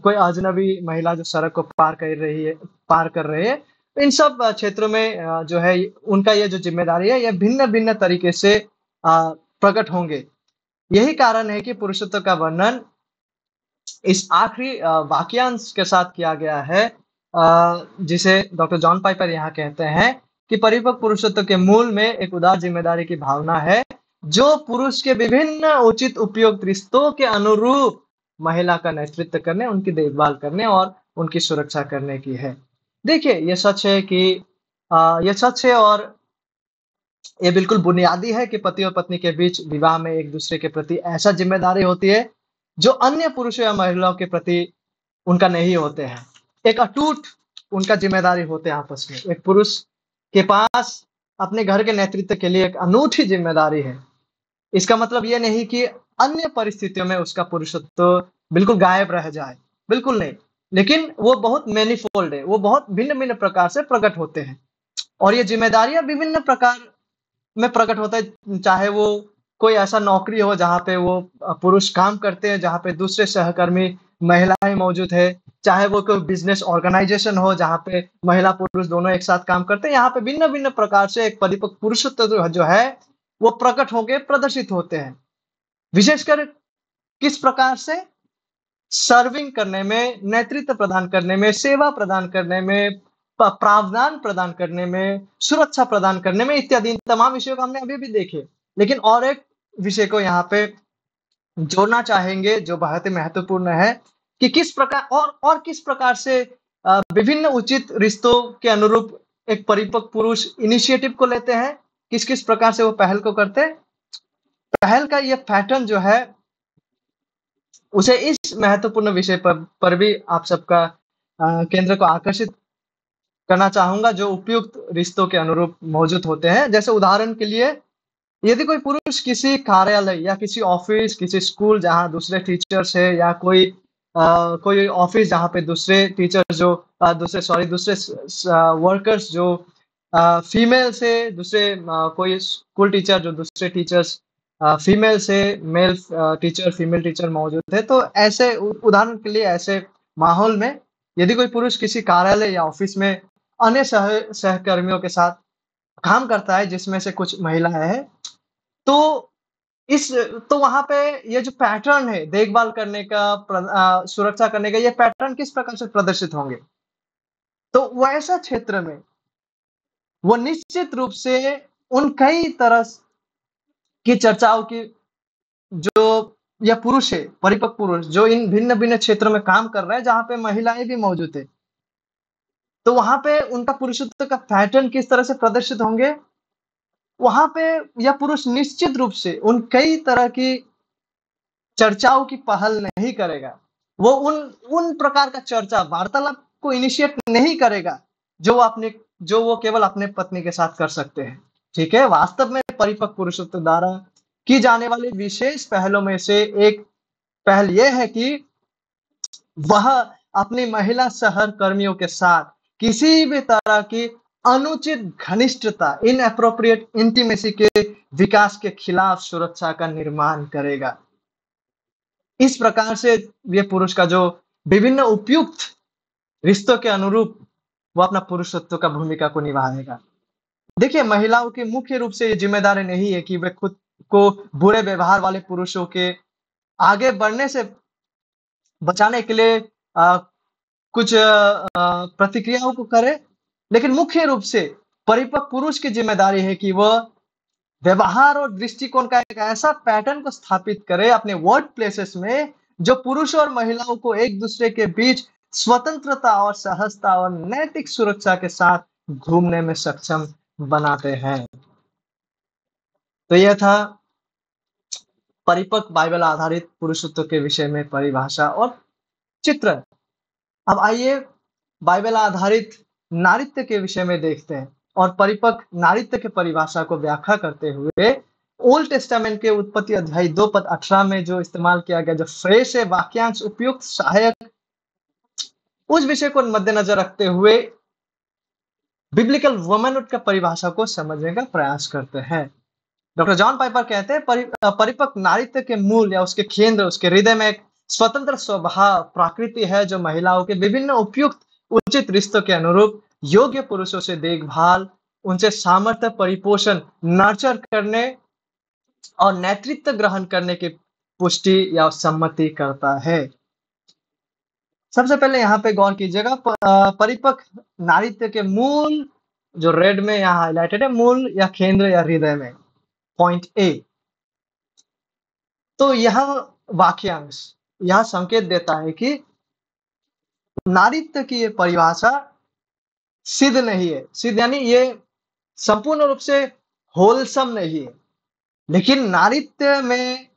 कोई अजनबी महिला जो सड़क को पार कर रही है, इन सब क्षेत्रों में जो है उनका ये जो ज़िम्मेदारी है, ये भिन्न-भिन्न तरीके से प्रकट होंगे। यही कारण है कि पुरुषत्व का वर्णन इस आखिरी वाक्यांश के साथ किया गया है, जिसे डॉक्टर जॉन पाइपर यहाँ कहते हैं कि परिपक्व पुरुषत्व के मूल में एक उदार जिम्मेदारी की भावना है, जो पुरुष के विभिन्न उचित उपयुक्त रिश्तों के अनुरूप महिला का नेतृत्व करने, उनकी देखभाल करने और उनकी सुरक्षा करने की है। देखिए, ये सच है कि ये सच है और ये बिल्कुल बुनियादी है कि पति और पत्नी के बीच विवाह में एक-दूसरे के प्रति ऐसा ज़िम्मेदारी होती है, जो अन्य पुरुषों या महिलाओं के प्रति उनका नहीं होते हैं। एक अटूट उनका ज़िम्मेदारी होते हैं आपस में। एक पुरुष के पास अपने घर के नेतृत्व के लिए एक अनूठी ज़िम्मेदारी है। इसका मतलब ये नहीं कि अन्य परिस्थितियों में उसका पुरुषत्व बिल्कुल गायब रह जाए, बिल्कुल नहीं। लेकिन वो बहुत मैनीफोल्ड है, वो बहुत भिन्न-भिन्न प्रकार से प्रकट होते हैं और ये ज़िम्मेदारियाँ विभिन्न प्रकार में प्रकट होता है, चाहे वो कोई ऐसा नौकरी हो जहाँ पे वो पुरुष काम करते हैं, जहाँ पे दूसरे सहकर्मी महिलाएँ मौजूद है, चाहे वो कोई बिज़नेस ऑर्गनाइज़ेशन हो जहाँ पे महिला-पुरुष दोनों एक साथ काम करते हैं, यहाँ पे भिन्न-भिन्न प्रकार से एक परिपक्व पुरुषत्व जो है, वो प्रकट होके प्रदर्शित होते हैं। विशेषकर किस प्रकार से? सर्विंग करने में, नेतृत्व प्रदान करने में, सेवा प्रदान करने में, प्रावधान प्रदान करने में, सुरक्षा प्रदान करने में इत्यादि इन तमाम विषयों को हमने अभी भी देखे। लेकिन और एक विषय को यहाँ पे जोड़ना चाहेंगे जो बहुत ही महत्वपूर्ण है कि किस प्रकार और किस प्रकार से विभिन्न उचित रिश्तों के अनुरूप एक परिपक्व पुरुष इनिशिएटिव को लेते हैं, किस-किस प्रकार से वो पहल को करते हैं। पहल का ये पैटर्न जो है उसे इस महत्वपूर्ण विषय पर भी आप सबका केंद्र को आकर्षित करना चाहूँगा जो उपयुक्त रिश्तों के अनुरूप मौजूद होते हैं। जैसे उदाहरण के लिए यदि कोई पुरुष किसी कार्यालय या किसी ऑफ़िस, किसी स्कूल जहाँ दूसरे टीचर्स हैं या कोई ऑफ़िस जहाँ पे दूसरे टीचर्स जो दूसरे वर्कर्स जो फीमेल से दूसरे कोई स्कूल टीचर जो दूसरे टीचर्स फीमेल से मेल टीचर, फीमेल टीचर मौजूद थे। तो ऐसे उदाहरण के लिए ऐसे माहौल में यदि कोई पुरुष किसी कार्यालय या ऑफ़िस में अन्य सहकर्मियों के साथ काम करता है जिसमें से कुछ महिलाएँ हैं, तो इस तो वहाँ पे ये जो पैटर्न है देखभाल करने का सुरक्षा करने का ये पैटर्न किस प्रकार से प्रदर्शित होंगे? तो वैसा क्षेत्र में वो निश्चित रूप से उन कई तरह की चर्चाओं की जो या पुरुष है, परिपक्व पुरुष जो इन भिन्न-भिन्न क्षेत्रों में काम कर रहा है, जहाँ पे महिलाएँ भी मौजूद है। तो वहाँ पे उनका पुरुषत्व का पैटर्न किस तरह से प्रदर्शित होंगे? वहाँ पे यह पुरुष निश्चित रूप से उन कई तरह की चर्चाओं की पहल नहीं करेगा। वो उन उन प्रकार का चर्चा, वार्तालाप को इनिशिएट नहीं करेगा, जो वो केवल अपने पत्नी के साथ कर सकते हैं। ठीक है? वास्तव में परिपक्व पुरुषत्व द्वारा की जाने वाली विशेष पहलों में से एक पहल ये है कि वह अपनी महिला सहकर्मियों के साथ किसी भी तरह की अनुचित घनिष्ठता, इनएप्रोप्रिएट इंटीमेसी के विकास के खिलाफ सुरक्षा का निर्माण करेगा। इस प्रकार से ये पुरुष का जो विभिन्न उपयुक्त रिश्तों के अनुरूप वो अपना पुरुषत्व का भूमिका को निभाएगा। देखिए, महिलाओं की मुख्य रूप से ये ज़िम्मेदारी नहीं है कि वे खुद को बुरे व्यवहार वाले पुरुषों के आगे बढ़ने से बचाने के लिए कुछ प्रतिक्रियाओं को करे, लेकिन मुख्य रूप से परिपक्व पुरुष की ज़िम्मेदारी है कि वह व्यवहार और दृष्टिकोण का एक ऐसा पैटर्न को स्थापित करे अपने वर्क प्लेसेस में, जो पुरुषों और महिलाओं को एक-दूसरे के बीच स्वतंत्रता और सहजता और नैतिक सुरक्षा के साथ घूमने में सक्षम बनाते हैं। तो यह था परिपक्व बाइबल आधारित पुरुषत्व के विषय में परिभाषा और चित्रण। अब आइए बाइबल आधारित नारीत्व के विषय में देखते हैं और परिपक्व नारीत्व की परिभाषा को व्याख्या करते हुए ओल्ड टेस्टामेंट के उत्पत्ति अध्याय 2 पद 18 में जो इस्तेमाल किया गया जो फ्रेश है वाक्यांश उपयुक्त सहायक उस विषय को मद्देनजर रखते हुए बिब्लिकल वुमनहुड का परिभाषा को समझने का प्रयास करते हैं। डॉक्टर जॉन पाइपर कहते हैं परिपक्व नारीत्व के मूल या उसके केंद्र, उसके हृदय में एक स्वतंत्र स्वभाव प्रकृति है जो महिलाओं के विभिन्न उपयुक्त उचित रिश्तों के अनुरूप योग्य पुरुषों से देखभाल, उनसे सामर्थ्य परिपोषण, नर्चर करने और नेतृत्व ग्रहण करने की पुष्टि या सम्मति करता है। सबसे पहले यहाँ पे गौर कीजिएगा परिपक्व नारीत्व के मूल जो रेड में यहाँ हाइलाइटेड है, मूल या केंद्र या हृदय में, पॉइंट ए। तो यह वाक्यांश यह संकेत देता है कि नारीत्व की ये परिभाषा सिद्ध नहीं है। सिद्ध यानी ये संपूर्ण रूप से होलसम नहीं है, लेकिन नारीत्व में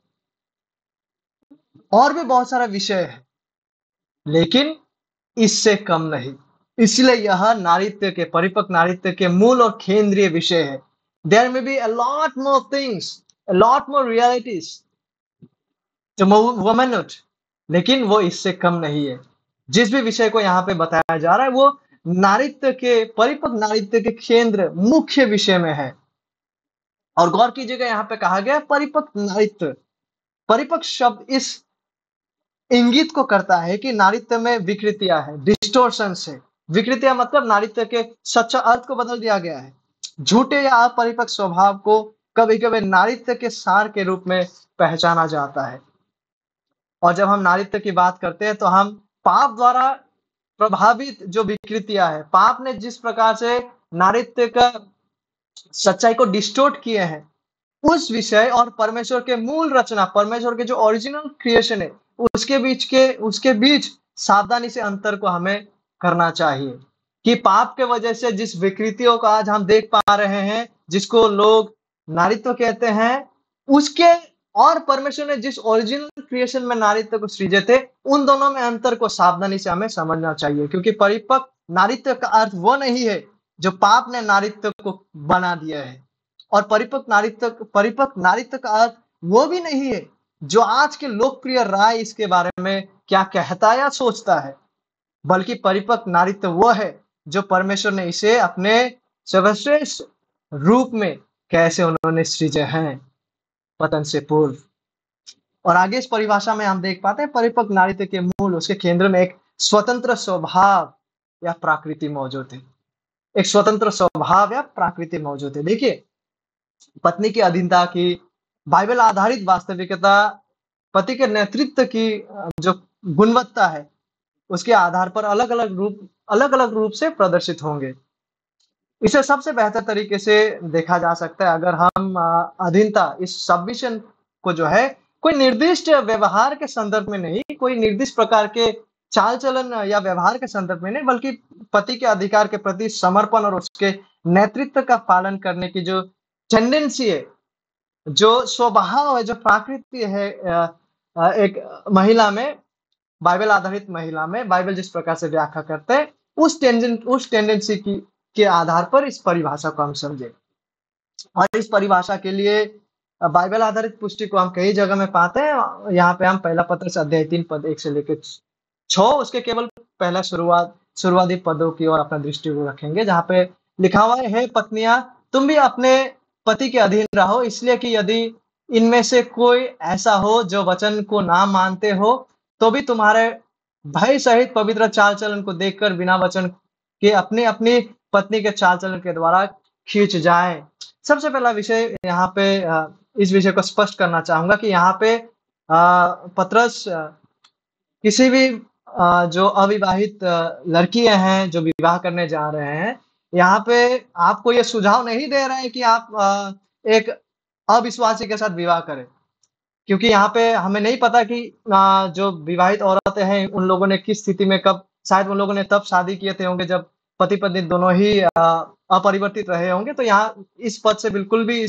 और भी बहुत सारा विषय है, लेकिन इससे कम नहीं। इसलिए यह नारीत्व के परिपक्व नारीत्व के मूल और केंद्रीय विषय है। There may be a lot more things, a lot more realities to womanhood, लेकिन वो इससे कम नहीं है। जिस भी विषय को यहाँ पे बताया जा रहा है वो नारीत्व के परिपक्व नारीत्व के केंद्र मुख्य विषय में है। और गौर कीजिएगा यहाँ पे कहा गया परिपक्व नारीत्व। परिपक्व शब्द इस इंगित को करता है कि नारीत्व में विकृतियां है, डिस्टोर्शंस है। विकृतियां मतलब नारीत्व के सच्चा अर्थ को बदल दिया गया है। झूठे या अपरिपक्व स्वभाव को कभी कभी नारीत्व के सार के रूप में पहचाना जाता है। और जब हम नारीत्व की बात करते हैं तो हम पाप द्वारा प्रभावित जो विकृतियां है, पाप ने जिस प्रकार से नारीत्व का सच्चाई को डिस्टोर्ट किए हैं, उस विषय और परमेश्वर के मूल रचना, परमेश्वर के जो ओरिजिनल क्रिएशन है, उसके बीच सावधानी से अंतर को हमें करना चाहिए। कि पाप के वजह से जिस विकृतियों को आज हम देख पा रहे हैं, जिसको लोग नारीत्व कहते हैं, उसके और परमेश्वर ने जिस ओरिजिनल क्रिएशन में नारीत्व को सृजे थे, उन दोनों में अंतर को सावधानी से हमें समझना चाहिए। क्योंकि परिपक्व नारीत्व का अर्थ वो नहीं है जो पाप ने नारीत्व को बना दिया है। और परिपक्व नारीत्व का अर्थ वो भी नहीं है जो आज के लोकप्रिय राय इसके बारे में क्या कहता या सोचता है, बल्कि परिपक्व नारीत्व वो है जो परमेश्वर ने इसे अपने सर्वश्रेष्ठ रूप में कैसे उन्होंने सृजे हैं पतन से पूर्व। और आगे इस परिभाषा में हम देख पाते हैं परिपक्व नारीत्व के मूल, उसके केंद्र में एक स्वतंत्र स्वभाव या प्रकृति मौजूद है। एक स्वतंत्र स्वभाव या प्रकृति मौजूद है। देखिए, पत्नी की अधीनता की बाइबल आधारित वास्तविकता पति के नेतृत्व की जो गुणवत्ता है, उसके आधार पर अलग अलग रूप से प्रदर्शित होंगे। इसे सबसे बेहतर तरीके से देखा जा सकता है अगर हम अधीनता इस सबमिशन को जो है कोई निर्दिष्ट व्यवहार के संदर्भ में नहीं, कोई निर्दिष्ट प्रकार के चाल चलन या व्यवहार के संदर्भ में नहीं, बल्कि पति के अधिकार के प्रति समर्पण और उसके नेतृत्व का पालन करने की जो टेंडेंसी है, जो स्वभाव है, जो प्रकृति है एक महिला में, बाइबल आधारित महिला में, बाइबल जिस प्रकार से व्याख्या करते हैं, उस टेंडेंसी की के आधार पर इस परिभाषा को हम समझे। और इस परिभाषा के लिए बाइबल आधारित पुष्टि को हम कई जगह में पाते हैं। यहाँ पे हम पहला पत्रस अध्याय 3 पद 1 से लेकर 6 उसके केवल पहला शुरुआती पदों की ओर अपना दृष्टि को रखेंगे, जहाँ पे लिखा हुआ है, पत्नियां तुम भी अपने पति के अधीन रहो, इसलिए कि यदि इनमें से कोई ऐसा हो जो वचन को ना मानते हो, तो भी तुम्हारे भय सहित पवित्र चाल चलन को देखकर बिना वचन के अपनी अपनी पत्नी के चाल चलन के द्वारा खींच जाए। सबसे पहला विषय यहाँ पे इस विषय को स्पष्ट करना चाहूंगा कि यहाँ पे पत्रस किसी भी जो अविवाहित लड़कियां हैं जो विवाह करने जा रहे हैं, यहाँ पे आपको ये सुझाव नहीं दे रहे हैं कि आप एक अविश्वासी के साथ विवाह करें। क्योंकि यहाँ पे हमें नहीं पता कि जो विवाहित औरतें हैं उन लोगों ने किस स्थिति में कब, शायद उन लोगों ने तब शादी किए थे होंगे जब पति पत्नी दोनों ही अपरिवर्तित रहे होंगे। तो यहाँ इस पद से बिल्कुल भी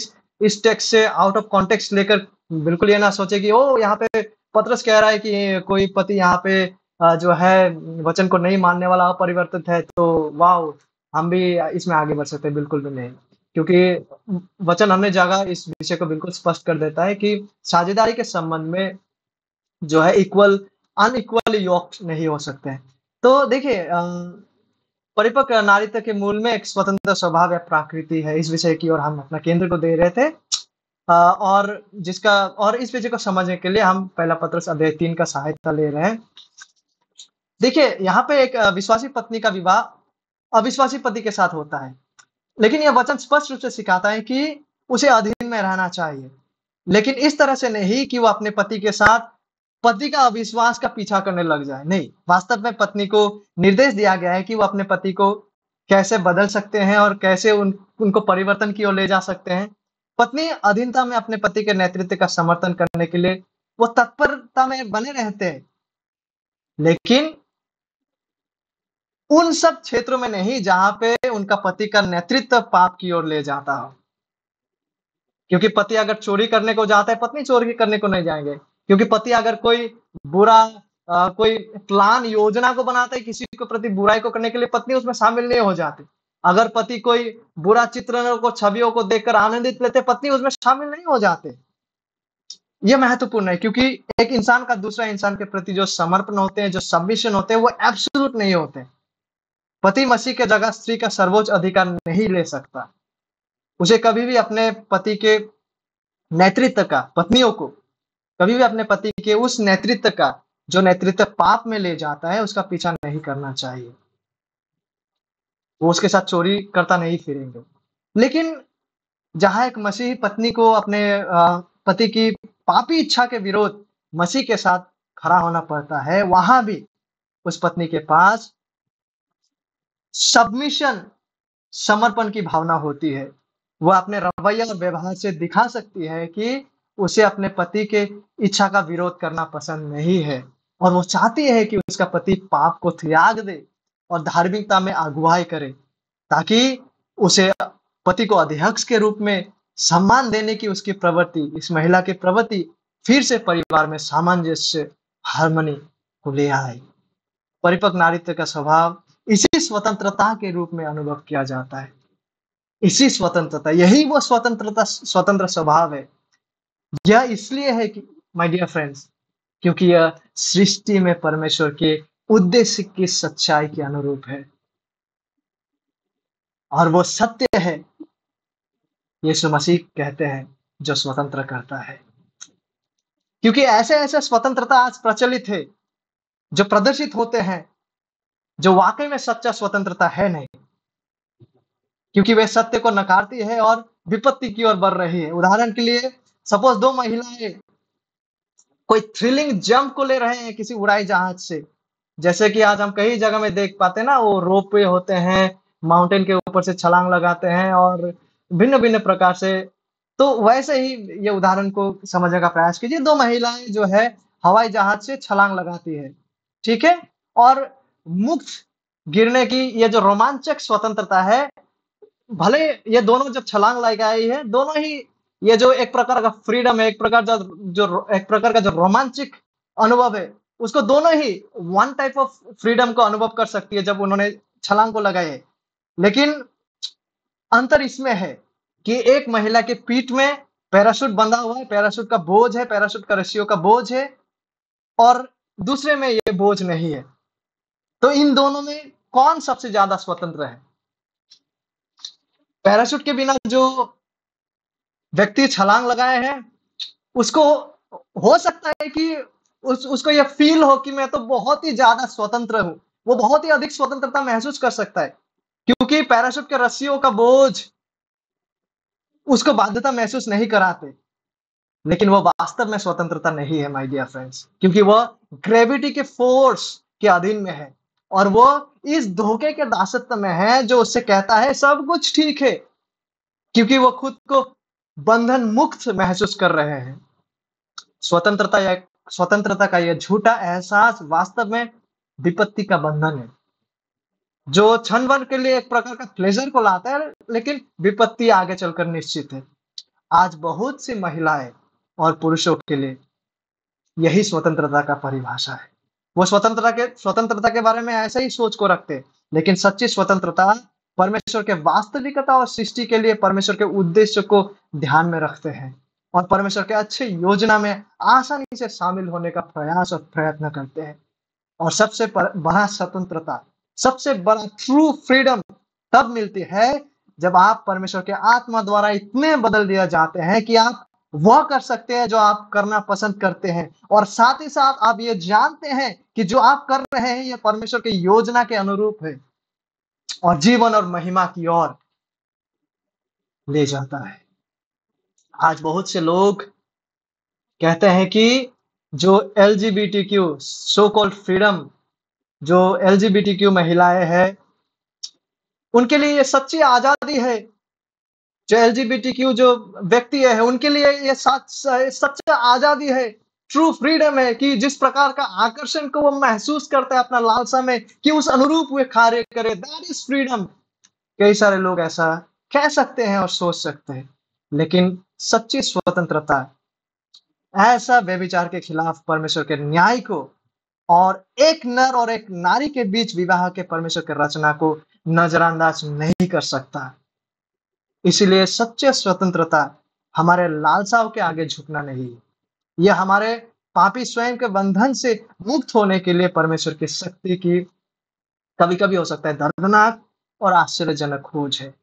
इस टेक्स्ट से आउट ऑफ कॉन्टेक्स्ट लेकर बिल्कुल ये ना सोचे कि ओ यहाँ पे पत्रस कह रहा है कि कोई पति यहाँ पे जो है वचन को नहीं मानने वाला अपरिवर्तित है, तो वाह हम भी इसमें आगे बढ़ सकते हैं। बिल्कुल भी नहीं, क्योंकि वचन हमने जगह इस विषय को बिल्कुल स्पष्ट कर देता है कि साझेदारी के संबंध में जो है अनइक्वल योक नहीं हो सकते हैं। तो देखिए, परिपक्व नारीत्व के मूल में एक स्वतंत्र स्वभाव या प्रकृति है। इस विषय की ओर हम अपना केंद्र को दे रहे थे और इस विषय को समझने के लिए हम पहला पत्रस अध्याय 3 का सहायता ले रहे हैं। देखिए, यहाँ पे एक विश्वासी पत्नी का विवाह अविश्वासी पति के साथ होता है, लेकिन यह वचन स्पष्ट रूप से सिखाता है कि उसे अधीन में रहना चाहिए, लेकिन इस तरह से नहीं कि वो अपने पति के साथ पति का अविश्वास का पीछा करने लग जाए। नहीं, वास्तव में पत्नी को निर्देश दिया गया है कि वो अपने पति को कैसे बदल सकते हैं और कैसे उनको परिवर्तन की ओर ले जा सकते हैं। पत्नी अधीनता में अपने पति के नेतृत्व का समर्थन करने के लिए वो तत्परता में बने रहते हैं। लेकिन उन सब क्षेत्रों में नहीं जहाँ पे उनका पति का नेतृत्व पाप की ओर ले जाता हो। क्योंकि पति अगर चोरी करने को जाता है, पत्नी चोरी करने को नहीं जाएँगे। क्योंकि पति अगर कोई बुरा कोई प्लान योजना को बनाता है किसी के प्रति बुराई को करने के लिए, पत्नी उसमें शामिल नहीं हो जाती। अगर पति कोई बुरा चित्रणों को, छवियों को देखकर आनंदित लेते, पत्नी उसमें शामिल नहीं हो जाते। ये महत्वपूर्ण है क्योंकि एक इंसान का दूसरा इंसान के प्रति जो समर्पण होते हैं, जो सबमिशन होते हैं, वो एब्सोल्यूट नहीं होते। पति मसीह के जगह स्त्री का सर्वोच्च अधिकार नहीं ले सकता। उसे कभी भी अपने पति के नेतृत्व का, पत्नियों को कभी भी अपने पति के उस नेतृत्व का, जो नेतृत्व पाप में ले जाता है, उसका पीछा नहीं करना चाहिए। वो उसके साथ चोरी करता नहीं फिरेंगे। लेकिन जहाँ एक मसीही पत्नी को अपने पति की पापी इच्छा के विरोध मसीह के साथ खड़ा होना पड़ता है, वहाँ भी उस पत्नी के पास सबमिशन, समर्पण की भावना होती है। वह अपने रवैया और व्यवहार से दिखा सकती है कि उसे अपने पति के इच्छा का विरोध करना पसंद नहीं है और वो चाहती है कि उसका पति पाप को त्याग दे और धार्मिकता में अगुवाई करे, ताकि उसे पति को अध्यक्ष के रूप में सम्मान देने की उसकी प्रवृत्ति, इस महिला की प्रवृत्ति फिर से परिवार में सामंजस्य, हार्मनी को ले आए। परिपक्व नारीत्व का स्वभाव इसी स्वतंत्रता के रूप में अनुभव किया जाता है। इसी स्वतंत्रता, यही वो स्वतंत्र स्वभाव है। यह इसलिए है कि माय डियर फ्रेंड्स, क्योंकि यह सृष्टि में परमेश्वर के उद्देश्य की सच्चाई के अनुरूप है और वो सत्य है, यीशु मसीह कहते हैं, जो स्वतंत्र करता है। क्योंकि ऐसे-ऐसे स्वतंत्रता आज प्रचलित है, जो प्रदर्शित होते हैं, जो वाक़ई में सच्चा स्वतंत्रता है नहीं, क्योंकि वे सत्य को नकारती है और विपत्ति की ओर बढ़ रही है। उदाहरण के लिए सपोज़ 2 महिलाएँ कोई थ्रिलिंग जंप को ले रहे हैं किसी उड़ाई जहाज से। जैसे कि आज हम कई जगह में देख पाते हैं ना, वो रोपवे होते हैं, माउंटेन के ऊपर से छलांग लगाते हैं और भिन्न-भिन्न प्रकार से। तो वैसे ही ये उदाहरण को समझने का प्रयास कीजिए। 2 महिलाएँ जो है हवाई जहाज से छलांग लगाती है, ठीक है? और मुक्त गिरने की ये जो रोमांचक स्वतंत्रता है, भले ये दोनों जब छलांग लगाई है, दोनों ही ये जो एक प्रकार का फ्रीडम है, एक प्रकार का जो रोमांचक अनुभव है, उसको दोनों ही वन टाइप ऑफ फ्रीडम को अनुभव कर सकती है जब उन्होंने छलांग को लगाई है। लेकिन अंतर इसमें है कि एक महिला की पीठ में पैराशूट बंधा हुआ है, पैराशूट का बोझ है, पैराशूट का रस्सियों का बोझ है और दूसरे में ये बोझ नहीं है। तो इन दोनों में कौन सबसे ज़्यादा स्वतंत्र है? पैराशूट के बिना जो व्यक्ति छलांग लगाए हैं, उसको हो सकता है कि उसको ये फ़ील हो कि मैं तो बहुत ही ज़्यादा स्वतंत्र हूँ। वो बहुत ही अधिक स्वतंत्रता महसूस कर सकता है, क्योंकि पैराशूट के रस्सियों का बोझ उसको बाध्यता महसूस नहीं कराते। लेकिन वो वास्तव में स्वतंत्रता नहीं है माय डियर फ्रेंड्स, क्योंकि वह ग्रेविटी के फ़ोर्स के अधीन में है और वो इस धोखे के दासत्व में है जो उससे कहता है सब कुछ ठीक है, क्योंकि वो खुद को बंधन मुक्त महसूस कर रहे हैं। स्वतंत्रता का यह झूठा एहसास वास्तव में विपत्ति का बंधन है, जो क्षण भर के लिए एक प्रकार का प्लेज़र को लाता है, लेकिन विपत्ति आगे चलकर निश्चित है। आज बहुत सी महिलाएँ और पुरुषों के लिए यही स्वतंत्रता का परिभाषा है। वो स्वतंत्रता के बारे में ऐसे ही सोच को रखते हैं, लेकिन सच्ची स्वतंत्रता परमेश्वर के वास्तविकता और सृष्टि के लिए परमेश्वर के उद्देश्य को ध्यान में रखते हैं और परमेश्वर के अच्छे योजना में आसानी से शामिल होने का प्रयास और प्रयत्न करते हैं। और बड़ा स्वतंत्रता, सबसे बड़ा ट्रू फ्रीडम तब मिलती है जब आप परमेश्वर के आत्मा द्वारा इतने बदल दिए जाते हैं कि आप वह कर सकते हैं जो आप करना पसंद करते हैं और साथ ही साथ आप ये जानते हैं कि जो आप कर रहे हैं ये परमेश्वर की योजना के अनुरूप है और जीवन और महिमा की ओर ले जाता है। आज बहुत से लोग कहते हैं कि जो एलजीबीटीक्यू सो कॉल्ड फ्रीडम, जो एलजीबीटीक्यू महिलाएं हैं, उनके लिए ये सच्ची आज़ादी है। जो एलजीबीटीक्यू जो व्यक्ति है, उनके लिए ये सच्चा आज़ादी है, ट्रू फ्रीडम है कि जिस प्रकार का आकर्षण को वो महसूस करते हैं अपना लालसा में कि उस अनुरूप वे कार्य करें, दैट इज़ फ्रीडम। कई सारे लोग ऐसा कह सकते हैं और सोच सकते हैं, लेकिन सच्ची स्वतंत्रता ऐसा व्यभिचार के खिलाफ परमेश्वर के न्याय को और एक नर और एक नारी के बीच विवाह के परमेश्वर की रचना को नजरअंदाज नहीं कर सकता। इसीलिए सच्चे स्वतंत्रता हमारे लालसाओं के आगे झुकना नहीं है। यह हमारे पापी स्वयं के बंधन से मुक्त होने के लिए परमेश्वर की शक्ति की कभी-कभी हो सकता है दर्दनाक और आश्चर्यजनक खोज है।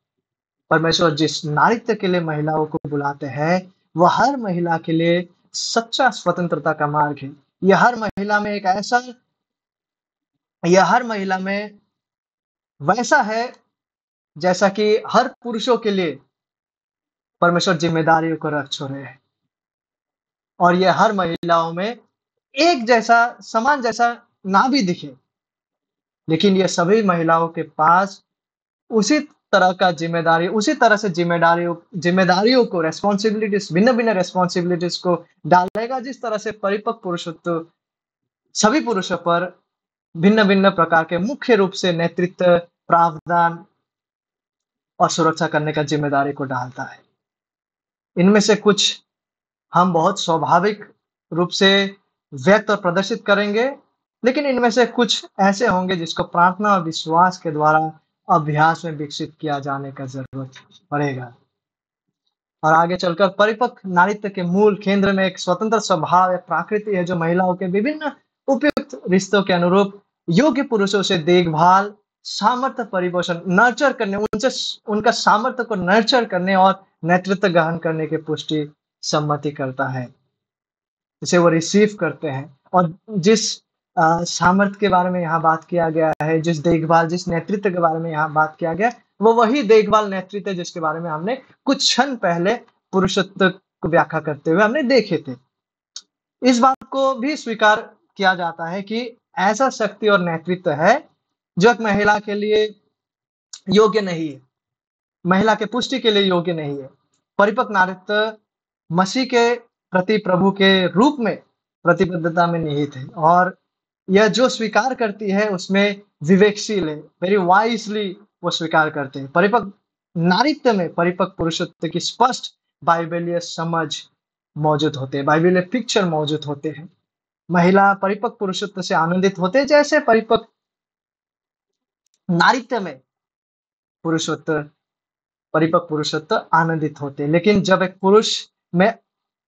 परमेश्वर जिस नारित्य के लिए महिलाओं को बुलाते हैं, वह हर महिला के लिए सच्चा स्वतंत्रता का मार्ग है। यह हर महिला में एक ऐसा यह हर महिला में वैसा है जैसा कि हर पुरुषों के लिए परमेश्वर जिम्मेदारियों को रख छोड़े है। और ये हर महिलाओं में एक जैसा समान जैसा ना भी दिखे, लेकिन ये सभी महिलाओं के पास उसी तरह का जिम्मेदारी उसी तरह से जिम्मेदारियों को रिस्पॉन्सिबिलिटीज भिन्न-भिन्न रिस्पॉन्सिबिलिटीज को डालेगा जिस तरह से परिपक्व पुरुषत्व सभी पुरुषों पर भिन्न-भिन्न प्रकार के मुख्य रूप से नेतृत्व, प्रावधान और सुरक्षा करने का जिम्मेदारी को डालता है। इनमें से कुछ हम बहुत स्वाभाविक रूप से व्यक्त और प्रदर्शित करेंगे, लेकिन इनमें से कुछ ऐसे होंगे जिसको प्रार्थना और विश्वास के द्वारा अभ्यास में विकसित किया जाने का ज़रूरत पड़ेगा। और आगे चलकर परिपक्व नारीत्व के मूल केंद्र में एक स्वतंत्र स्वभाव या प्रकृति है जो महिलाओं के विभिन्न उपयुक्त रिश्तों के अनुरूप योग्य पुरुषों से देखभाल, सामर्थ्य परिपोषण, नर्चर करने उनसे उनका सामर्थ्य को नर्चर करने और नेतृत्व ग्रहण करने की पुष्टि सम्मति करता है। जिसे वो रिसीव करते हैं और जिस सामर्थ्य के बारे में यहाँ बात किया गया है, जिस देखभाल, जिस नेतृत्व के बारे में यहाँ बात किया गया है, वो वही देखभाल नेतृत्व है जिसके बारे में हमने कुछ क्षण पहले पुरुषत्व को व्याख्या करते हुए हमने देखे थे। इस बात को भी स्वीकार किया जाता है कि ऐसा शक्ति और नेतृत्व है, जो एक महिला के लिए योग्य नहीं है, महिला के पुष्टि के लिए योग्य नहीं है। परिपक्व नारीत्व मसीह के प्रति प्रभु के रूप में प्रतिबद्धता में निहित है और यह जो स्वीकार करती है उसमें विवेकशील है, वेरी वाइजली वो स्वीकार करते हैं। परिपक्व नारीत्व में परिपक्व पुरुषत्व की स्पष्ट बाइबलीय समझ मौजूद होते हैं, बाइबलीय पिक्चर मौजूद होते हैं। महिला परिपक्व पुरुषत्व से आनंदित होते हैं जैसे परिपक्व नारीत्व में पुरुषत्व परिपक्व पुरुषत्व आनंदित होते हैं। लेकिन जब एक पुरुष में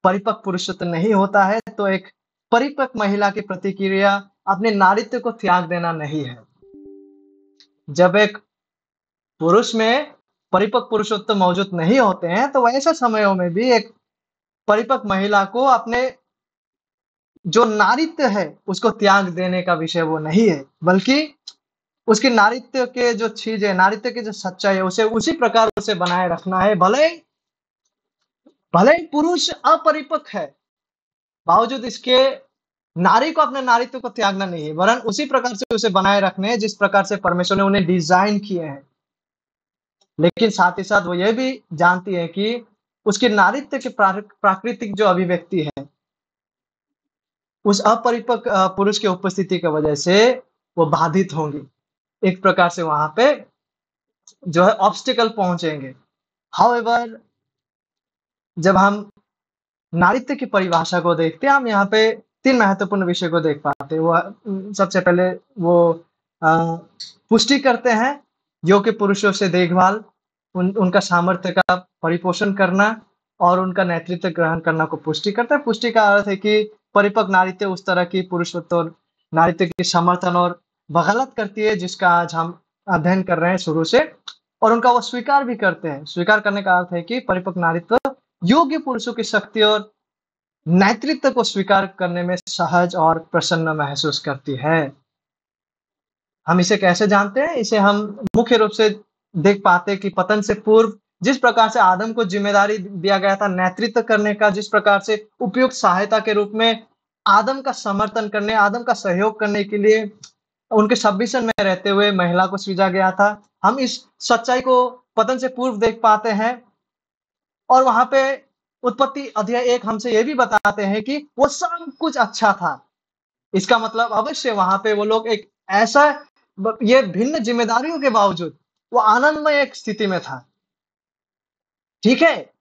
परिपक्व पुरुषत्व नहीं होता है तो एक परिपक्व महिला की प्रतिक्रिया अपने नारीत्व को त्याग देना नहीं है। जब एक पुरुष में परिपक्व पुरुषत्व मौजूद नहीं होते हैं तो वैसे समयों में भी एक परिपक्व महिला को अपने जो नारीत्व है उसको त्याग देने का विषय वो नहीं है, बल्कि उसकी नारीत्व के जो चीज है, नारीत्व की जो सच्चाई है उसे उसी प्रकार उसे बनाए रखना है। भले भले ही पुरुष अपरिपक्व है, बावजूद इसके नारी को अपने नारीत्व को त्यागना नहीं है, वरन उसी प्रकार से उसे बनाए रखने हैं जिस प्रकार से परमेश्वर ने उन्हें डिजाइन किए हैं। लेकिन साथ ही साथ वो ये भी जानती है कि उसके नारीत्व की प्राकृतिक जो अभिव्यक्ति है, उस अपरिपक्व पुरुष की उपस्थिति की वजह से वो बाधित होंगी। एक प्रकार से वहां पे जो है ऑब्स्टिकल पहुंचेंगे। हाउएवर जब हम नारीत्व की परिभाषा को देखते हैं, हम यहाँ पे 3 महत्वपूर्ण विषय को देख पाते हैं। वो सबसे पहले वो अ, पुष्टि करते हैं, योग्य पुरुषों से देखभाल, उनका सामर्थ्य का परिपोषण करना और उनका नेतृत्व ग्रहण करना को पुष्टि करता है। पुष्टि का अर्थ है कि परिपक्व नारीत्व उस तरह की पुरुषत्व और नारीत्व की समर्थन और वकालत करती है जिसका आज हम अध्ययन कर रहे हैं शुरू से, और उनका वो स्वीकार भी करते हैं। स्वीकार करने का अर्थ है कि परिपक्व नारीत्व योग्य पुरुषों की शक्ति और नेतृत्व को स्वीकार करने में सहज और प्रसन्न महसूस करती है। हम इसे कैसे जानते हैं? इसे हम मुख्य रूप से देख पाते हैं कि पतन से पूर्व जिस प्रकार से आदम को जिम्मेदारी दिया गया था नेतृत्व करने का, जिस प्रकार से उपयुक्त सहायता के रूप में आदम का समर्थन करने, आदम का सहयोग करने के लिए उनके सबमिशन में रहते हुए महिला को सृजा गया था। हम इस सच्चाई को पतन से पूर्व देख पाते हैं और वहाँ पे उत्पत्ति अध्याय 1 हमसे ये भी बताते हैं कि वो सब कुछ अच्छा था। इसका मतलब अवश्य वहाँ पे वो लोग एक ऐसा ये भिन्न ज़िम्मेदारियों के बावजूद वो आनंदमय एक स्थिति में था। ठीक है?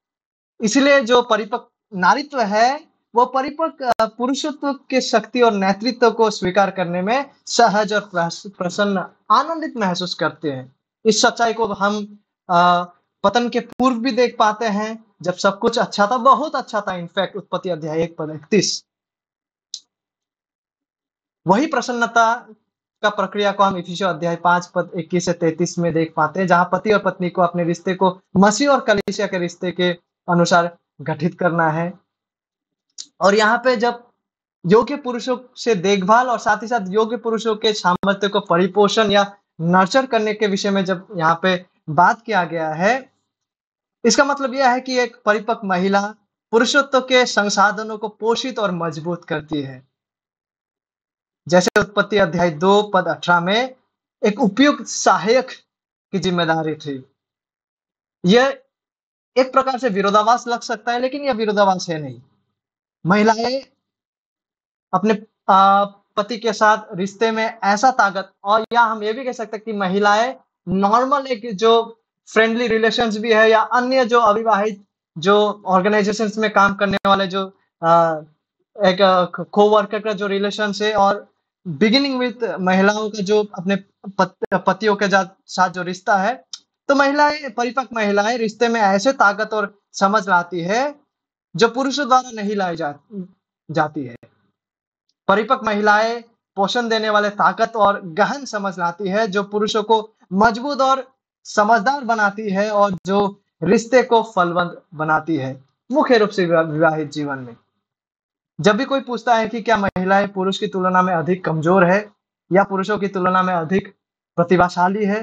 इसलिए जो परिपक्व नारीत्व है, वो परिपक्व पुरुषत्व के शक्ति और नेतृत्व को स्वीकार करने में सहज और प्रसन्न, आनंदित महसूस करते हैं। इस सच्चाई को हम अ, पतन के पूर्व भी देख पाते हैं, जब सब कुछ अच्छा था, बहुत अच्छा था इनफैक्ट उत्पत्ति अध्याय 1 पद 31। वही प्रसन्नता का प्रक्रिया को हम इफिसियों अध्याय 5 पद 21 से 33 में देख पाते हैं, जहाँ पति और पत्नी को अपने रिश्ते को मसीह और कलीसिया के रिश्ते के अनुसार गठित करना है। और यहाँ पे जब योग्य पुरुषों से देखभाल और साथ ही साथ योग्य पुरुषों के सामर्थ्य को परिपोषण या नर्चर करने के विषय में जब यहाँ पे बात किया गया है, इसका मतलब यह है कि एक परिपक्व महिला पुरुषत्व के संसाधनों को पोषित और मजबूत करती है। जैसे उत्पत्ति अध्याय 2 पद 18 में एक उपयुक्त सहायक की जिम्मेदारी थी। यह एक प्रकार से विरोधाभास लग सकता है, लेकिन यह विरोधाभास है नहीं। महिलाएं अपने पति के साथ रिश्ते में ऐसा ताकत, और या हम ये भी कह सकते हैं कि महिलाएं नॉर्मल एक जो फ्रेंडली रिलेशंस भी है या अन्य जो अविवाहित जो ऑर्गेनाइजेशंस में काम करने वाले जो एक को-वर्कर का जो रिलेशन है, और बिगिनिंग विथ महिलाओं का जो अपने पतियों के साथ जो रिश्ता है, तो महिलाएं, परिपक्व महिलाएं रिश्ते में ऐसे ताकत और समझ लाती है जो पुरुषों द्वारा नहीं लाई जाती है। परिपक्व महिलाएं पोषण देने वाले ताकत और गहन समझ लाती है जो पुरुषों को मजबूत और समझदार बनाती है और जो रिश्ते को फलवंत बनाती है, मुख्य रूप से विवाहित जीवन में। जब भी कोई पूछता है कि क्या महिलाएं पुरुष की तुलना में अधिक कमजोर है या पुरुषों की तुलना में अधिक प्रतिभाशाली है,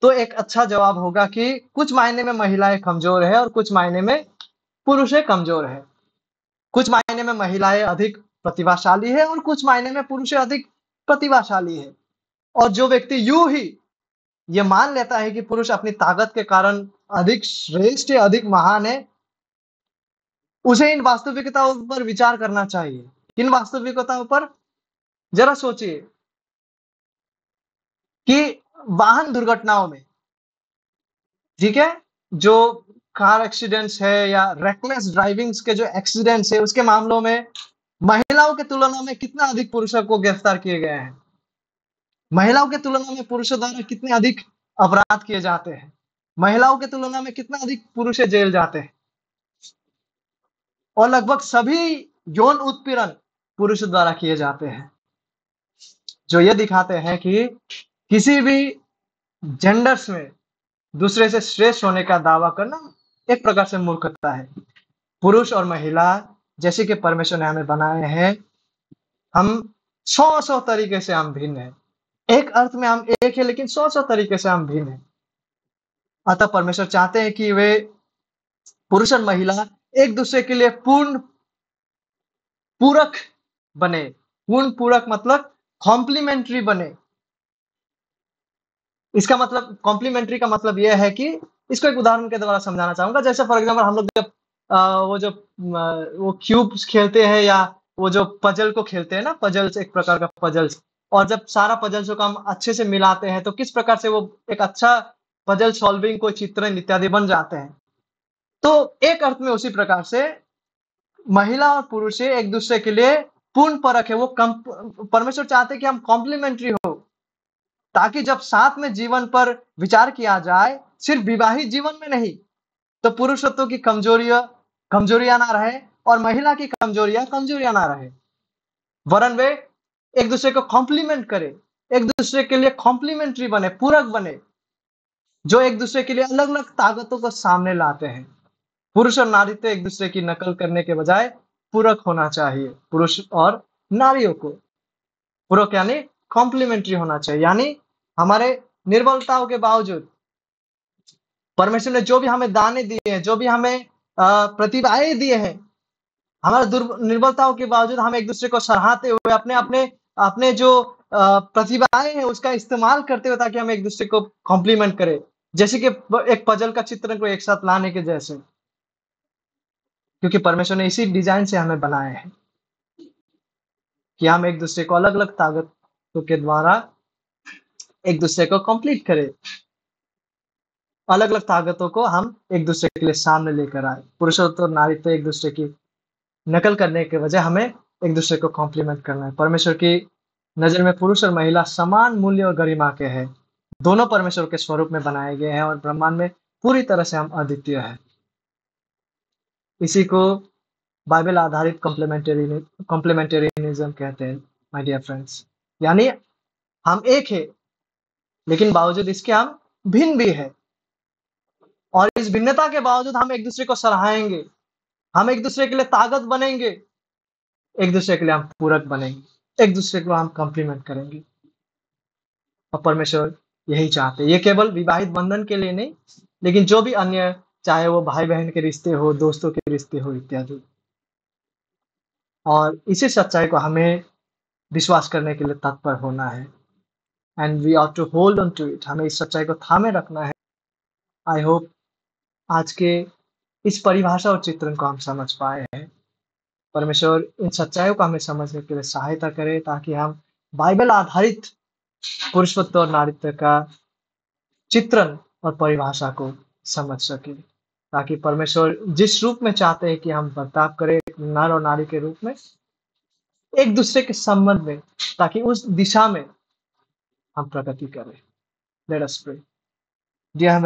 तो एक अच्छा जवाब होगा कि कुछ मायने में महिलाएं कमजोर है और कुछ मायने में पुरुष कमजोर है। कुछ मायने में महिलाएं अधिक प्रतिभाशाली है और कुछ मायने में पुरुष अधिक प्रतिभाशाली है। और जो व्यक्ति यूं ही ये मान लेता है कि पुरुष अपनी ताकत के कारण अधिक श्रेष्ठ है, अधिक महान है, उसे इन वास्तविकताओं पर विचार करना चाहिए। इन वास्तविकताओं पर जरा सोचिए कि वाहन दुर्घटनाओं में, ठीक है, जो कार एक्सीडेंट्स है या रेकलेस ड्राइविंग के जो एक्सीडेंट्स है, उसके मामलों में महिलाओं के तुलना में कितना अधिक पुरुषों को गिरफ्तार किए गए हैं। महिलाओं के तुलना में पुरुषों द्वारा कितने अधिक अपराध किए जाते हैं। महिलाओं के तुलना में कितना अधिक पुरुष जेल जाते हैं। और लगभग सभी यौन उत्पीड़न पुरुष द्वारा किए जाते हैं, जो ये दिखाते हैं कि किसी भी जेंडर्स में दूसरे से श्रेष्ठ होने का दावा करना एक प्रकार से मूर्खता है। पुरुष और महिला जैसे कि परमेश्वर ने हमें बनाए हैं, हम 100 तरीके से हम भिन्न हैं। एक अर्थ में हम एक है, लेकिन 100 तरीके से हम भिन्न हैं। अतः परमेश्वर चाहते हैं कि वे पुरुष और महिला एक दूसरे के लिए पूर्ण पूरक बने। पूर्ण पूरक मतलब कॉम्प्लीमेंट्री बने। इसका मतलब, कॉम्प्लीमेंट्री का मतलब यह है कि, इसको एक उदाहरण के द्वारा समझाना चाहूंगा। जैसे फॉर एग्जांपल हम लोग जब वो क्यूब्स खेलते हैं या वो जो पजल को खेलते हैं ना, पजल्स एक प्रकार का पजल्स, और जब सारा पजल्स को हम अच्छे से मिलाते हैं तो किस प्रकार से वो एक अच्छा पजल सॉल्विंग को चित्रण इत्यादि बन जाते हैं। तो एक अर्थ में उसी प्रकार से महिला और पुरुष एक दूसरे के लिए पूर्ण परख है। वो परमेश्वर चाहते हैं कि हम कॉम्प्लीमेंट्री हो, ताकि जब साथ में जीवन पर विचार किया जाए, सिर्फ विवाहित जीवन में नहीं, तो पुरुषत्व की कमजोरियां ना रहे और महिला की कमजोरियां ना रहे, वरन वे एक दूसरे को कॉम्प्लीमेंट करे, एक दूसरे के लिए कॉम्प्लीमेंट्री बने, पूरक बने, जो एक दूसरे के लिए अलग अलग ताकतों को सामने लाते हैं। पुरुष और नारी तो एक दूसरे की नकल करने के बजाय पूरक होना चाहिए। पुरुष और नारियों को पूरक यानी कॉम्प्लीमेंट्री होना चाहिए, यानी हमारे निर्बलताओं के बावजूद परमेश्वर ने जो भी हमें दाने दिए हैं, जो भी हमें प्रतिभाएं दिए हैं, हमारे निर्बलताओं के बावजूद हम एक दूसरे को सराहते हुए अपने अपने अपने जो प्रतिभाएं हैं उसका इस्तेमाल करते हुए, ताकि हम एक दूसरे को कॉम्प्लीमेंट करें, जैसे कि एक पजल का चित्रण को एक साथ लाने के जैसे, क्योंकि परमेश्वर ने इसी डिजाइन से हमें बनाए हैं कि हम एक दूसरे को अलग अलग ताकतों के द्वारा एक दूसरे को कंप्लीट करें, अलग अलग ताकतों को हम एक दूसरे के लिए सामने लेकर आए। पुरुषत्व और नारीत्व एक दूसरे की नकल करने के बजाय हमें एक दूसरे को कॉम्प्लीमेंट करना है। परमेश्वर की नजर में पुरुष और महिला समान मूल्य और गरिमा के हैं। दोनों परमेश्वर के स्वरूप में बनाए गए हैं और ब्रह्मांड में पूरी तरह से हम अद्वितीय हैं। इसी को बाइबल आधारित कॉम्प्लीमेंटेरियनिज्म कहते हैं, माय डियर फ्रेंड्स। यानी हम एक है, लेकिन बावजूद इसके हम भिन्न भी है, और इस भिन्नता के बावजूद हम एक दूसरे को सराहेंगे, हम एक दूसरे के लिए ताकत बनेंगे, एक दूसरे के लिए हम पूरक बनेंगे, एक दूसरे को हम कॉम्प्लीमेंट करेंगे। और परमेश्वर यही चाहते हैं। ये केवल विवाहित बंधन के लिए नहीं, लेकिन जो भी अन्य, चाहे वो भाई बहन के रिश्ते हो, दोस्तों के रिश्ते हो इत्यादि। और इसी सच्चाई को हमें विश्वास करने के लिए तत्पर होना है। And we are to hold on to it. हमें इस सच्चाई को थामे रखना है। आई होप आज के इस परिभाषा और चित्रण को हम समझ पाए हैं। परमेश्वर इन सच्चाइयों को हमें समझने के लिए सहायता करे, ताकि हम बाइबल आधारित पुरुषत्व और नारीत्व का चित्रण और परिभाषा को समझ सके, ताकि परमेश्वर जिस रूप में चाहते हैं कि हम बर्ताव करें एक नर और नारी के रूप में एक दूसरे के संबंध में, ताकि उस दिशा में हम प्रगति करें। Let us pray. डियर